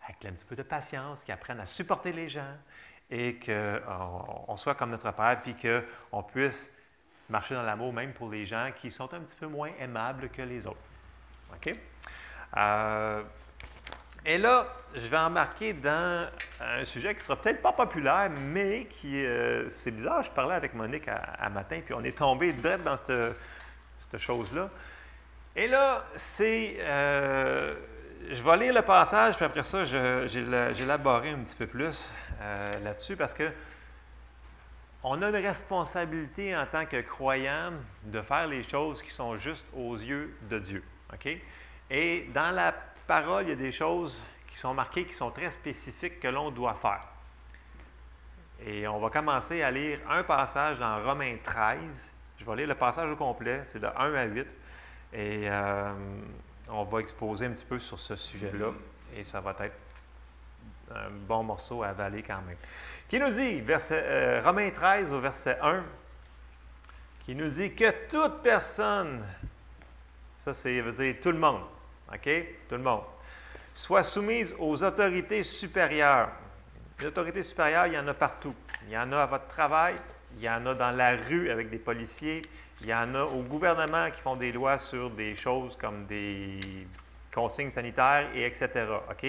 avec un petit peu de patience, qui apprennent à supporter les gens, et qu'on soit comme notre Père, puis qu'on puisse marcher dans l'amour même pour les gens qui sont un petit peu moins aimables que les autres. OK? Et là, je vais embarquer dans un sujet qui ne sera peut-être pas populaire, mais qui, c'est bizarre, je parlais avec Monique à matin, puis on est tombé direct dans cette chose-là. Et là, c'est... je vais lire le passage, puis après ça, j'ai élaboré un petit peu plus là-dessus, parce que on a une responsabilité en tant que croyant de faire les choses qui sont justes aux yeux de Dieu. OK? Et dans la parole, il y a des choses qui sont marquées, qui sont très spécifiques que l'on doit faire. Et on va commencer à lire un passage dans Romains 13. Je vais lire le passage au complet, c'est de 1 à 8. Et on va exposer un petit peu sur ce sujet-là. Et ça va être un bon morceau à avaler quand même. Qui nous dit, Romains 13 au verset 1, qui nous dit que toute personne, ça veut dire tout le monde, OK? Tout le monde, soit soumise aux autorités supérieures. Les autorités supérieures, il y en a partout. Il y en a à votre travail, il y en a dans la rue avec des policiers, il y en a au gouvernement qui font des lois sur des choses comme des consignes sanitaires, et etc. OK?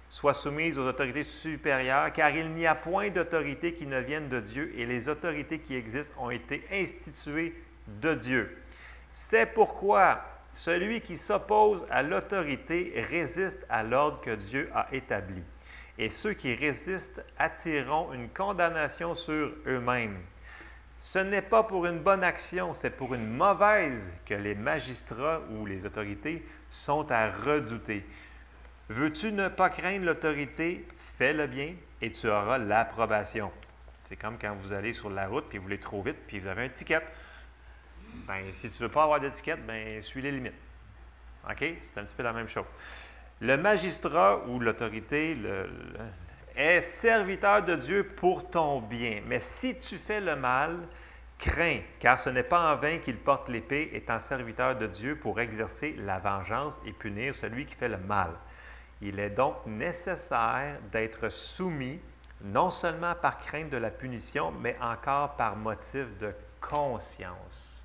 Soit soumise aux autorités supérieures, car il n'y a point d'autorité qui ne vienne de Dieu, et les autorités qui existent ont été instituées de Dieu. C'est pourquoi celui qui s'oppose à l'autorité résiste à l'ordre que Dieu a établi. Et ceux qui résistent attireront une condamnation sur eux-mêmes. Ce n'est pas pour une bonne action, c'est pour une mauvaise que les magistrats ou les autorités sont à redouter. Veux-tu ne pas craindre l'autorité? Fais le bien et tu auras l'approbation. C'est comme quand vous allez sur la route puis vous voulez trop vite puis vous avez un ticket. Bien, si tu ne veux pas avoir d'étiquette, bien, suis les limites. OK? C'est un petit peu la même chose. Le magistrat ou l'autorité est serviteur de Dieu pour ton bien. Mais si tu fais le mal, crains, car ce n'est pas en vain qu'il porte l'épée, étant serviteur de Dieu pour exercer la vengeance et punir celui qui fait le mal. Il est donc nécessaire d'être soumis, non seulement par crainte de la punition, mais encore par motif de conscience.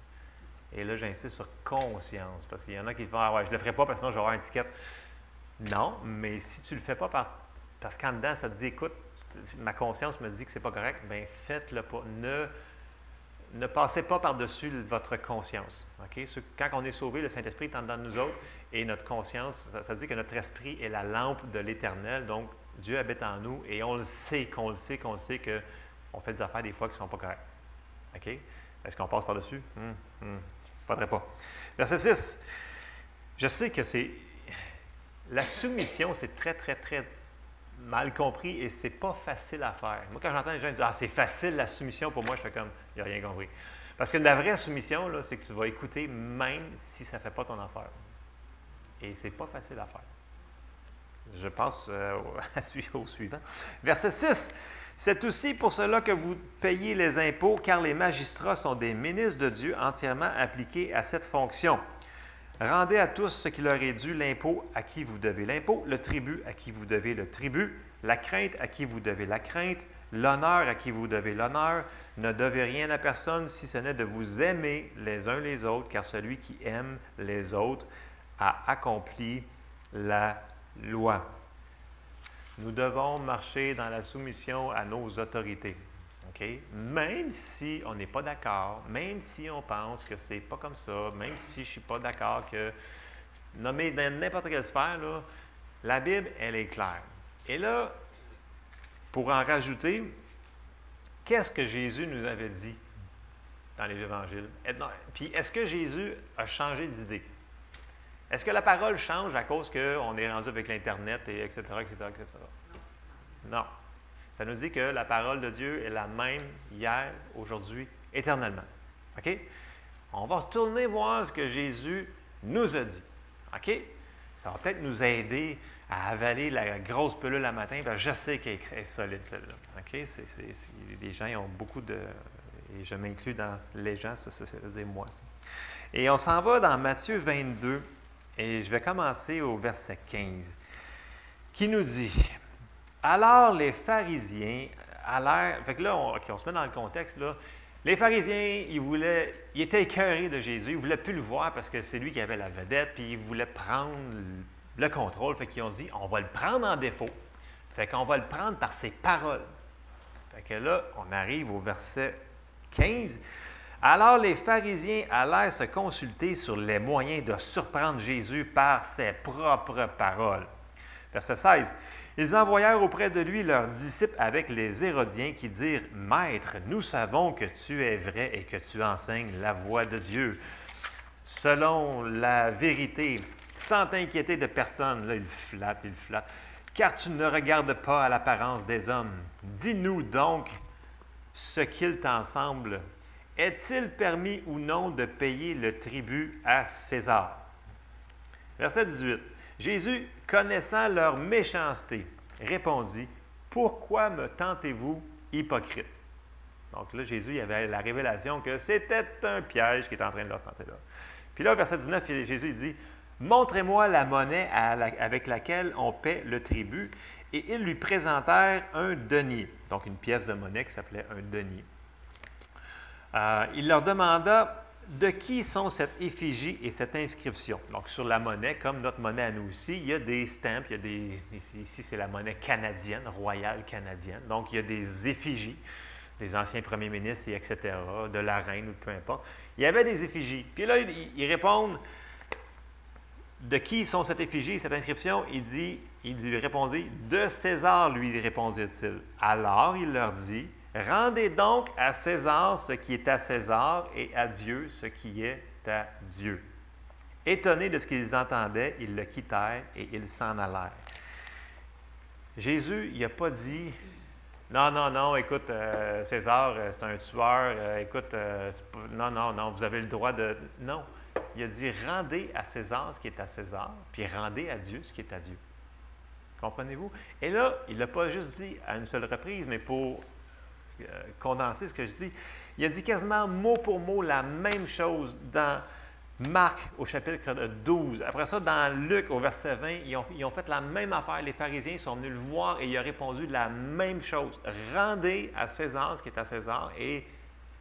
Et là, j'insiste sur conscience, parce qu'il y en a qui font « Ah ouais, je ne le ferai pas parce que sinon je vais avoir une étiquette. » Non, mais si tu ne le fais pas parce qu'en dedans, ça te dit « Écoute, ma conscience me dit que ce n'est pas correct », bien faites-le pas. Ne passez pas par-dessus votre conscience. Okay? Quand on est sauvé, le Saint-Esprit est en dedans de nous autres et notre conscience, ça dit que notre esprit est la lampe de l'Éternel. Donc, Dieu habite en nous et on le sait, qu'on fait des affaires des fois qui ne sont pas correctes. Okay? Est-ce qu'on passe par-dessus? Il ne faudrait pas. Verset 6. Je sais que la soumission, c'est très, très, très mal compris et c'est pas facile à faire. Moi, quand j'entends les gens dire « Ah, c'est facile la soumission », pour moi, je fais comme « Il n'y a rien compris ». Parce que la vraie soumission, là, c'est que tu vas écouter même si ça ne fait pas ton affaire. Et c'est pas facile à faire. Je passe au suivant. Verset 6. « C'est aussi pour cela que vous payez les impôts, car les magistrats sont des ministres de Dieu entièrement appliqués à cette fonction. Rendez à tous ce qui leur est dû, l'impôt à qui vous devez l'impôt, le tribut à qui vous devez le tribut, la crainte à qui vous devez la crainte, l'honneur à qui vous devez l'honneur. Ne devez rien à personne si ce n'est de vous aimer les uns les autres, car celui qui aime les autres a accompli la loi. » Nous devons marcher dans la soumission à nos autorités. Okay? Même si on n'est pas d'accord, même si on pense que c'est pas comme ça, même si je ne suis pas d'accord que, nommé dans n'importe quelle sphère, là, la Bible, elle est claire. Et là, pour en rajouter, qu'est-ce que Jésus nous avait dit dans les évangiles? Puis est-ce que Jésus a changé d'idée? Est-ce que la parole change à cause qu'on est rendu avec l'Internet, et etc., etc., etc.? Non. Ça nous dit que la parole de Dieu est la même hier, aujourd'hui, éternellement. OK? On va retourner voir ce que Jésus nous a dit. OK? Ça va peut-être nous aider à avaler la grosse pilule le matin, parce que je sais qu'elle est solide, celle-là. OK? Les gens ils ont beaucoup de... Et je m'inclus dans les gens, ça veut dire moi, ça. Et on s'en va dans Matthieu 22, et je vais commencer au verset 15, qui nous dit... Alors, les pharisiens allèrent... Fait que là, on se met dans le contexte, là. Les pharisiens, ils étaient écœurés de Jésus. Ils ne voulaient plus le voir parce que c'est lui qui avait la vedette, puis ils voulaient prendre le contrôle. Fait qu'ils ont dit, on va le prendre en défaut. Fait qu'on va le prendre par ses paroles. Fait que là, on arrive au verset 15. Alors, les pharisiens allèrent se consulter sur les moyens de surprendre Jésus par ses propres paroles. Verset 16. Ils envoyèrent auprès de lui leurs disciples avec les Hérodiens qui dirent « Maître, nous savons que tu es vrai et que tu enseignes la voie de Dieu, selon la vérité, sans t'inquiéter de personne. » Là, il flatte. « Car tu ne regardes pas à l'apparence des hommes. Dis-nous donc ce qu'il t'en semble est-il permis ou non de payer le tribut à César? Verset 18. Jésus, connaissant leur méchanceté, répondit, pourquoi me tentez-vous, hypocrite? Donc là, Jésus il avait la révélation que c'était un piège qui était en train de leur tenter là. Puis là, verset 19, Jésus il dit, montrez-moi la monnaie avec laquelle on paie le tribut. Et ils lui présentèrent un denier, donc une pièce de monnaie qui s'appelait un denier. Il leur demanda de qui sont cette effigie et cette inscription. Donc, sur la monnaie, comme notre monnaie à nous aussi, il y a des stamps, ici c'est la monnaie canadienne, royale canadienne. Donc, il y a des effigies des anciens premiers ministres, etc., de la reine ou peu importe. Il y avait des effigies. Puis là, ils répondent de qui sont cette effigie et cette inscription? Il lui répondit, de César, lui répondit-il. Alors, il leur dit, rendez donc à César ce qui est à César et à Dieu ce qui est à Dieu. Étonnés de ce qu'ils entendaient, ils le quittèrent et ils s'en allèrent. Jésus, il n'a pas dit, non, écoute, César, c'est un tueur, écoute, non, vous avez le droit de... Non, il a dit, rendez à César ce qui est à César, puis rendez à Dieu ce qui est à Dieu. Comprenez-vous? Et là, il ne l'a pas juste dit à une seule reprise, mais pour condenser ce que je dis, il a dit quasiment mot pour mot la même chose dans Marc au chapitre 12. Après ça, dans Luc au verset 20, ils ont fait la même affaire. Les pharisiens sont venus le voir et il a répondu la même chose. Rendez à César ce qui est à César et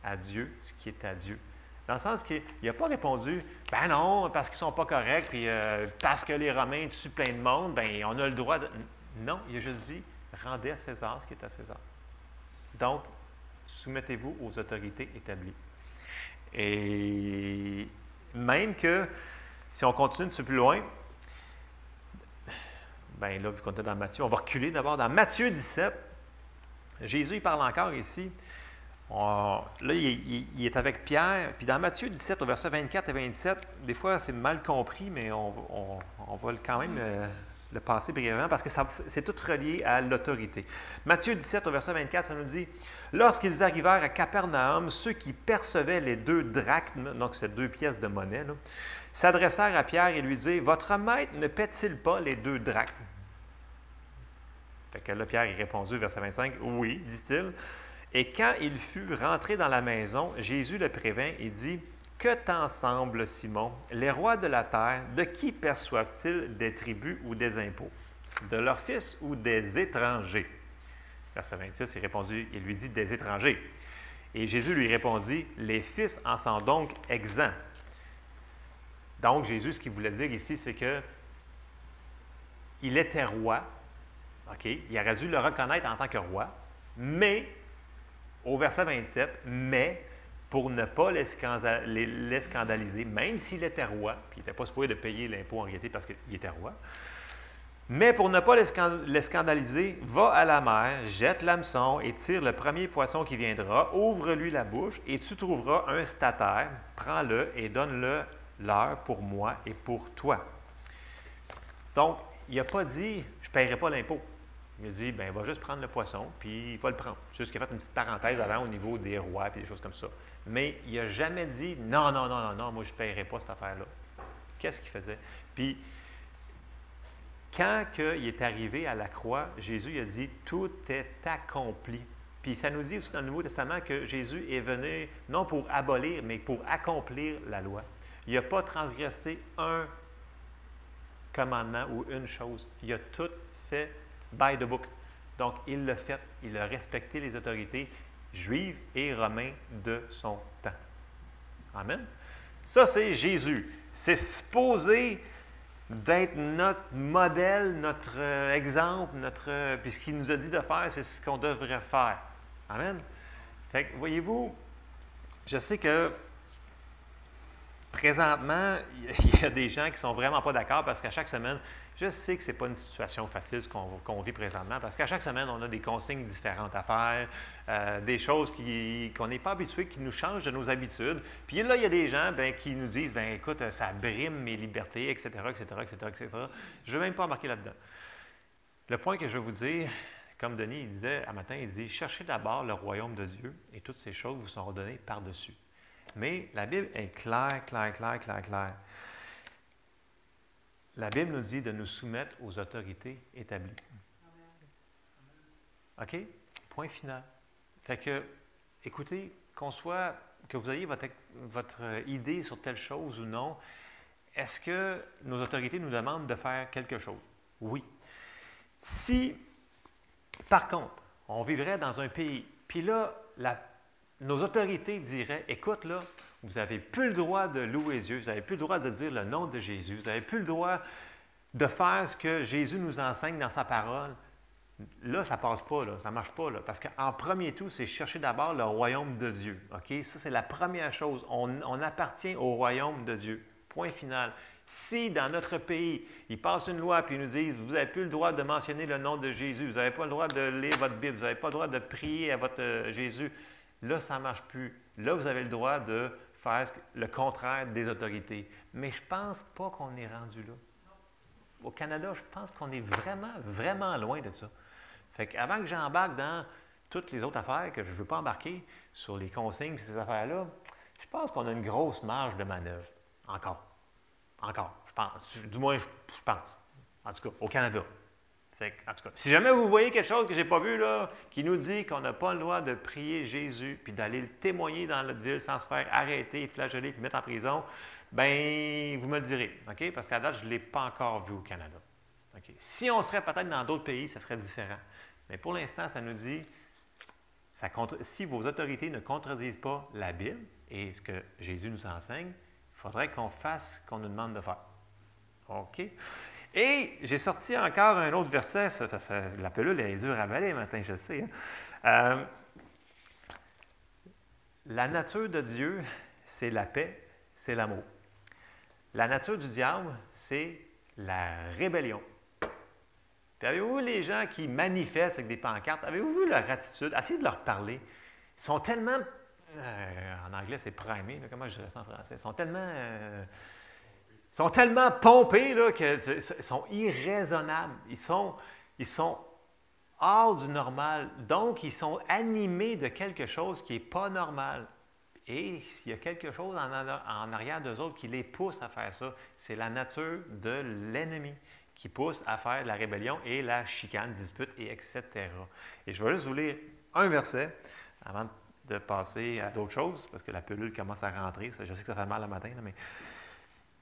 à Dieu ce qui est à Dieu. Dans le sens qu'il n'a pas répondu, ben non, parce qu'ils ne sont pas corrects, puis parce que les Romains tuent plein de monde, ben on a le droit de... Non, il a juste dit, rendez à César ce qui est à César. Donc, soumettez-vous aux autorités établies. Et même que, si on continue un petit peu plus loin, bien là, vu qu'on est dans Matthieu, on va reculer d'abord. Dans Matthieu 17, Jésus, il parle encore ici. Là, il est avec Pierre. Puis dans Matthieu 17, au verset 24 et 27, des fois, c'est mal compris, mais on va quand même le passer brièvement parce que c'est tout relié à l'autorité. Matthieu 17, au verset 24, ça nous dit « Lorsqu'ils arrivèrent à Capernaum, ceux qui percevaient les 2 drachmes, donc ces 2 pièces de monnaie, s'adressèrent à Pierre et lui dirent « Votre maître ne paie-t-il pas les 2 drachmes? » Fait que là, Pierre il répondit, verset 25, « Oui, dit-il. » Et quand il fut rentré dans la maison, Jésus le prévint et dit, « Que t'en semble, Simon? Les rois de la terre, de qui perçoivent-ils des tributs ou des impôts? De leurs fils ou des étrangers? » Verset 26, il lui dit, « Des étrangers. » Et Jésus lui répondit, « Les fils en sont donc exempts. » Donc, Jésus, ce qu'il voulait dire ici, c'est que il était roi. OK? Il aurait dû le reconnaître en tant que roi, mais... Au verset 27, mais pour ne pas les scandaliser, même s'il était roi, puis il n'était pas supposé de payer l'impôt en réalité parce qu'il était roi, mais pour ne pas les scandaliser, va à la mer, jette l'hameçon et tire le premier poisson qui viendra, ouvre-lui la bouche et tu trouveras un statère, prends-le et donne-le leur pour moi et pour toi. Donc, il n'a pas dit, je ne paierai pas l'impôt. Il a dit, bien, il va juste prendre le poisson, puis il va le prendre. Juste qu'il a fait une petite parenthèse avant au niveau des rois et des choses comme ça. Mais il n'a jamais dit, non, moi, je ne paierai pas cette affaire-là. Qu'est-ce qu'il faisait? Puis, quand il est arrivé à la croix, Jésus il a dit, tout est accompli. Puis, ça nous dit aussi dans le Nouveau Testament que Jésus est venu, non pour abolir, mais pour accomplir la loi. Il n'a pas transgressé un commandement ou une chose. Il a tout fait by the book. Donc, il l'a fait. Il a respecté les autorités juives et romaines de son temps. Amen. Ça, c'est Jésus. C'est supposé d'être notre modèle, notre exemple, puis ce qu'il nous a dit de faire, c'est ce qu'on devrait faire. Amen. Fait que, voyez-vous, je sais que présentement, il y a des gens qui ne sont vraiment pas d'accord parce qu'à chaque semaine, je sais que ce n'est pas une situation facile ce qu'on vit présentement parce qu'à chaque semaine, on a des consignes différentes à faire, des choses qu'on n'est pas habitué, qui nous changent de nos habitudes. Puis là, il y a des gens qui nous disent, écoute, ça brime mes libertés, etc., etc., etc., etc. Je ne veux même pas embarquer là-dedans. Le point que je veux vous dire, comme Denis il disait un matin, il dit, cherchez d'abord le royaume de Dieu et toutes ces choses vous seront données par-dessus. Mais la Bible est claire. La Bible nous dit de nous soumettre aux autorités établies. OK? Point final. Fait que, écoutez, que vous ayez votre idée sur telle chose ou non, est-ce que nos autorités nous demandent de faire quelque chose? Oui. Si, par contre, on vivrait dans un pays, puis là, nos autorités diraient, écoute, là, vous n'avez plus le droit de louer Dieu, vous n'avez plus le droit de dire le nom de Jésus, vous n'avez plus le droit de faire ce que Jésus nous enseigne dans sa parole. Là, ça ne passe pas, là, ça ne marche pas, là, parce qu'en premier tout, c'est chercher d'abord le royaume de Dieu. OK? Ça, c'est la première chose. On appartient au royaume de Dieu. Point final. Si dans notre pays, ils passent une loi et ils nous disent « Vous n'avez plus le droit de mentionner le nom de Jésus, vous n'avez pas le droit de lire votre Bible, vous n'avez pas le droit de prier à votre Jésus », là, ça ne marche plus. Là, vous avez le droit de faire le contraire des autorités. Mais je ne pense pas qu'on est rendu là. Au Canada, je pense qu'on est vraiment, vraiment loin de ça. Fait qu'avant que j'embarque dans toutes les autres affaires que je ne veux pas embarquer sur les consignes et ces affaires-là, je pense qu'on a une grosse marge de manœuvre. Encore, je pense. Du moins, je pense. En tout cas, au Canada. Fait que, en tout cas, si jamais vous voyez quelque chose que je n'ai pas vu, là, qui nous dit qu'on n'a pas le droit de prier Jésus puis d'aller le témoigner dans notre ville sans se faire arrêter, flageller puis mettre en prison, bien, vous me le direz. OK? Parce qu'à date, je ne l'ai pas encore vu au Canada. OK? Si on serait peut-être dans d'autres pays, ça serait différent. Mais pour l'instant, ça nous dit, si vos autorités ne contredisent pas la Bible et ce que Jésus nous enseigne, il faudrait qu'on fasse ce qu'on nous demande de faire. OK? Et j'ai sorti encore un autre verset. La pelule est dure à avaler matin, je le sais. Hein? La nature de Dieu, c'est la paix, c'est l'amour. La nature du diable, c'est la rébellion. Puis avez-vous les gens qui manifestent avec des pancartes, avez-vous vu leur attitude? Essayez de leur parler. Ils sont tellement, en anglais c'est primé, là, comment je dirais ça en français? Ils sont tellement pompés là, qu'ils sont irraisonnables. Ils sont hors du normal. Donc, ils sont animés de quelque chose qui n'est pas normal. Et il y a quelque chose en arrière d'eux autres qui les pousse à faire ça. C'est la nature de l'ennemi qui pousse à faire la rébellion et la chicane, dispute, et etc. Et je vais juste vous lire un verset avant de passer à d'autres choses, parce que la pelule commence à rentrer. Je sais que ça fait mal le matin, là, mais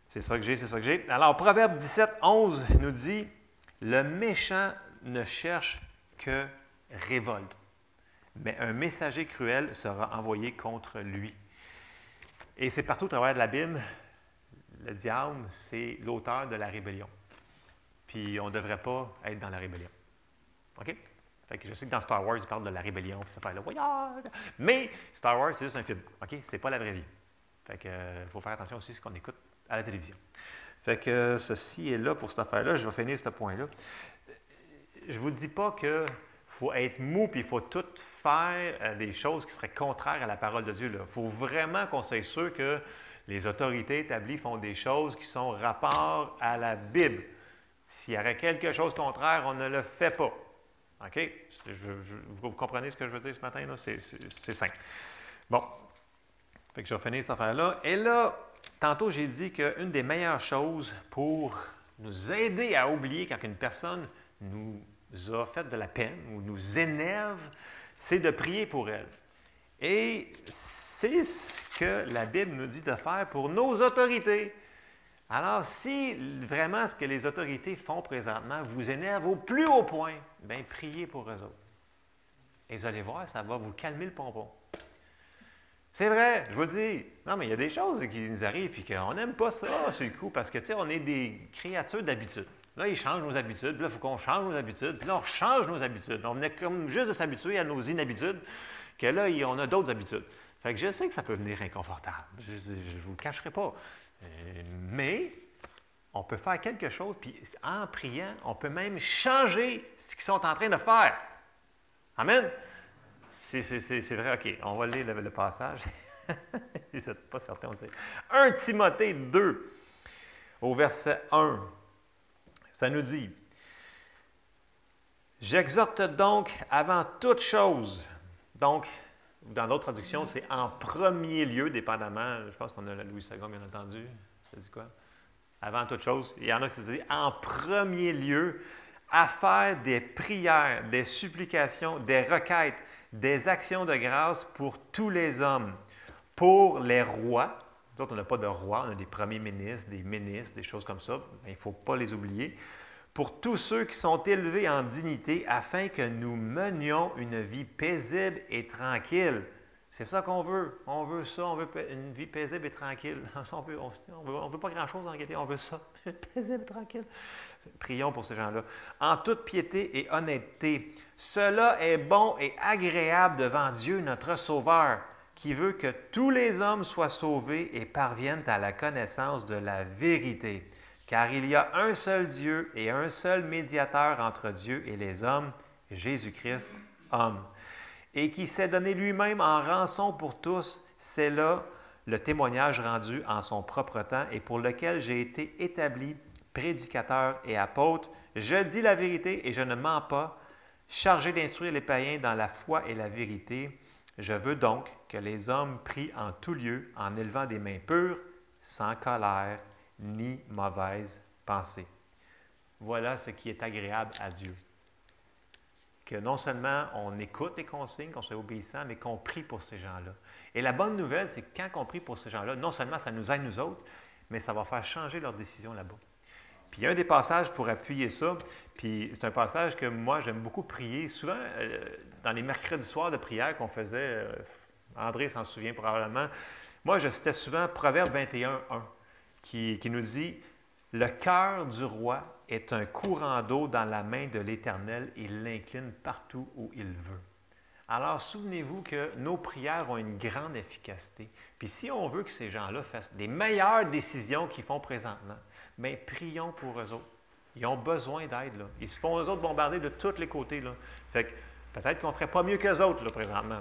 c'est ça que j'ai. Alors, Proverbe 17, 11 nous dit « Le méchant ne cherche que révolte, mais un messager cruel sera envoyé contre lui. » Et c'est partout au travers de la Bible, le diable, c'est l'auteur de la rébellion. Puis on ne devrait pas être dans la rébellion. OK? Fait que je sais que dans Star Wars, ils parlent de la rébellion, puis ça fait là, mais Star Wars, c'est juste un film. OK? C'est pas la vraie vie. Fait que faut faire attention aussi à ce qu'on écoute à la télévision. Fait que ceci est là pour cette affaire-là. Je vais finir ce point-là. Je ne vous dis pas qu'il faut être mou puis il faut tout faire des choses qui seraient contraires à la parole de Dieu. Il faut vraiment qu'on soit sûr que les autorités établies font des choses qui sont rapport à la Bible. S'il y aurait quelque chose contraire, on ne le fait pas. OK? Vous comprenez ce que je veux dire ce matin? Là? C'est simple. Bon. Fait que je vais finir cette affaire-là. Et là, tantôt, j'ai dit qu'une des meilleures choses pour nous aider à oublier quand une personne nous a fait de la peine ou nous énerve, c'est de prier pour elle. Et c'est ce que la Bible nous dit de faire pour nos autorités. Alors, si vraiment ce que les autorités font présentement vous énerve au plus haut point, bien, priez pour eux autres. Et vous allez voir, ça va vous calmer le pompon. C'est vrai, je vous le dis. Non, mais il y a des choses qui nous arrivent et qu'on n'aime pas ça sur le coup parce que, tu sais, on est des créatures d'habitude. Là, ils changent nos habitudes, puis là, il faut qu'on change nos habitudes, puis là, on change nos habitudes. On venait comme juste de s'habituer à nos inhabitudes, que là, on a d'autres habitudes. Fait que je sais que ça peut venir inconfortable. Je ne vous le cacherai pas. Mais on peut faire quelque chose, puis en priant, on peut même changer ce qu'ils sont en train de faire. Amen? C'est vrai, OK, on va lire le passage. Si vous n'êtes pas certain, on dirait. 1 Timothée 2, au verset 1, ça nous dit « J'exhorte donc avant toute chose. » Donc, Dans d'autres traductions, c'est en premier lieu, dépendamment. Je pense qu'on a la Louis II, bien entendu. Ça dit quoi? Avant toute chose. Il y en a qui se disent en premier lieu, à faire des prières, des supplications, des requêtes, des actions de grâce pour tous les hommes, pour les rois. Nous autres, on n'a pas de roi, on a des premiers ministres, des choses comme ça. Mais il ne faut pas les oublier. Pour tous ceux qui sont élevés en dignité, afin que nous menions une vie paisible et tranquille. C'est ça qu'on veut. On veut ça, on veut une vie paisible et tranquille. On veut pas grand-chose en réalité, on veut ça, paisible et tranquille. Prions pour ces gens-là. En toute piété et honnêteté, cela est bon et agréable devant Dieu, notre Sauveur, qui veut que tous les hommes soient sauvés et parviennent à la connaissance de la vérité. Car il y a un seul Dieu et un seul médiateur entre Dieu et les hommes, Jésus-Christ, homme, et qui s'est donné lui-même en rançon pour tous. C'est là le témoignage rendu en son propre temps et pour lequel j'ai été établi prédicateur et apôtre. Je dis la vérité et je ne mens pas, chargé d'instruire les païens dans la foi et la vérité. Je veux donc que les hommes prient en tout lieu en élevant des mains pures, sans colère, ni mauvaise pensée. Voilà ce qui est agréable à Dieu. Que non seulement on écoute les consignes, qu'on soit obéissant, mais qu'on prie pour ces gens-là. Et la bonne nouvelle, c'est que quand on prie pour ces gens-là, non seulement ça nous aide nous autres, mais ça va faire changer leurs décisions là-bas. Puis il y a un des passages pour appuyer ça, puis c'est un passage que moi j'aime beaucoup prier. Souvent, dans les mercredis soirs de prière qu'on faisait, André s'en souvient probablement, moi je citais souvent Proverbe 21, 1. Qui nous dit « Le cœur du roi est un courant d'eau dans la main de l'Éternel, il l'incline partout où il veut. » Alors, souvenez-vous que nos prières ont une grande efficacité. Puis si on veut que ces gens-là fassent des meilleures décisions qu'ils font présentement, bien, prions pour eux autres. Ils ont besoin d'aide, là. Ils se font, eux autres, bombarder de tous les côtés, là. Fait que peut-être qu'on ne ferait pas mieux qu'eux autres, là, présentement.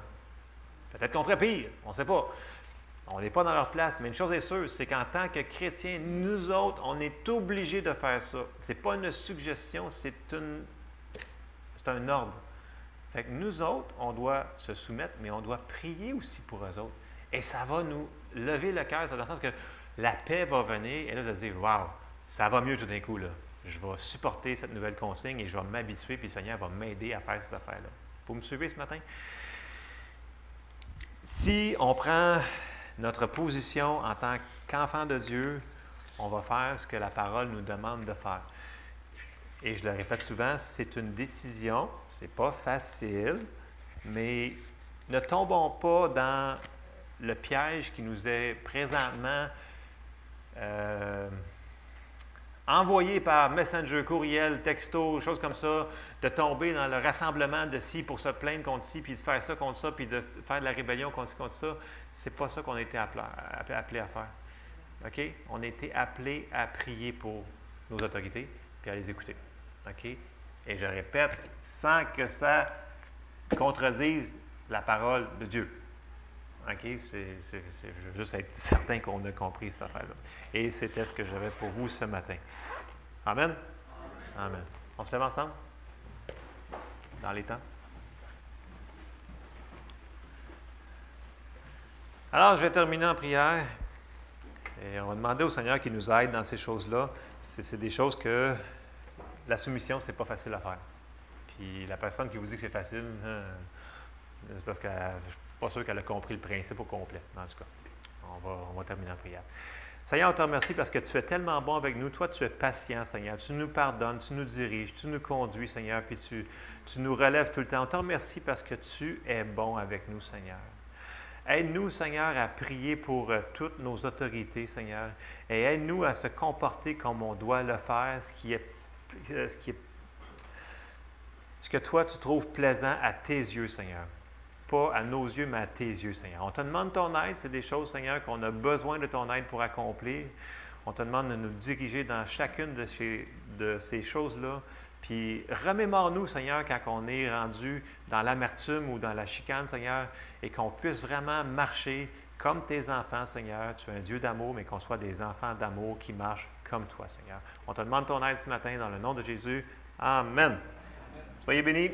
Peut-être qu'on ferait pire, on ne sait pas. On n'est pas dans leur place, mais une chose est sûre, c'est qu'en tant que chrétiens, nous autres, on est obligés de faire ça. Ce n'est pas une suggestion, c'est un ordre. Fait que nous autres, on doit se soumettre, mais on doit prier aussi pour eux autres. Et ça va nous lever le cœur, dans le sens que la paix va venir, et là, vous allez dire, « Wow, ça va mieux tout d'un coup, là. Je vais supporter cette nouvelle consigne et je vais m'habituer, puis le Seigneur va m'aider à faire ces affaires-là. » Vous me suivez ce matin? Si on prend notre position en tant qu'enfant de Dieu, on va faire ce que la parole nous demande de faire. Et je le répète souvent, c'est une décision, c'est pas facile, mais ne tombons pas dans le piège qui nous est présentement envoyé par Messenger, courriel, texto, choses comme ça, de tomber dans le rassemblement de ci pour se plaindre contre ci, puis de faire ça contre ça, puis de faire de la rébellion contre ça. C'est pas ça qu'on a été appelé à faire. OK? On a été appelé à prier pour nos autorités, puis à les écouter. OK? Et je répète, sans que ça contredise la parole de Dieu. OK? Je veux juste être certain qu'on a compris cette affaire-là. Et c'était ce que j'avais pour vous ce matin. Amen? Amen. On se lève ensemble? Dans les temps? Alors, je vais terminer en prière. Et on va demander au Seigneur qu'il nous aide dans ces choses-là. C'est des choses que la soumission, c'est pas facile à faire. Puis la personne qui vous dit que c'est facile, c'est parce que je ne suis pas sûr qu'elle a compris le principe au complet. En tout cas, on va terminer en prière. Seigneur, on te remercie parce que tu es tellement bon avec nous. Toi, tu es patient, Seigneur. Tu nous pardonnes, tu nous diriges, tu nous conduis, Seigneur, puis tu nous relèves tout le temps. On te remercie parce que tu es bon avec nous, Seigneur. Aide-nous, Seigneur, à prier pour toutes nos autorités, Seigneur, et aide-nous à se comporter comme on doit le faire, ce que toi, tu trouves plaisant à tes yeux, Seigneur. Pas à nos yeux, mais à tes yeux, Seigneur. On te demande ton aide, c'est des choses, Seigneur, qu'on a besoin de ton aide pour accomplir. On te demande de nous diriger dans chacune de ces choses-là. Puis remémore-nous, Seigneur, quand on est rendu dans l'amertume ou dans la chicane, Seigneur, et qu'on puisse vraiment marcher comme tes enfants, Seigneur. Tu es un Dieu d'amour, mais qu'on soit des enfants d'amour qui marchent comme toi, Seigneur. On te demande ton aide ce matin dans le nom de Jésus. Amen. Soyez bénis.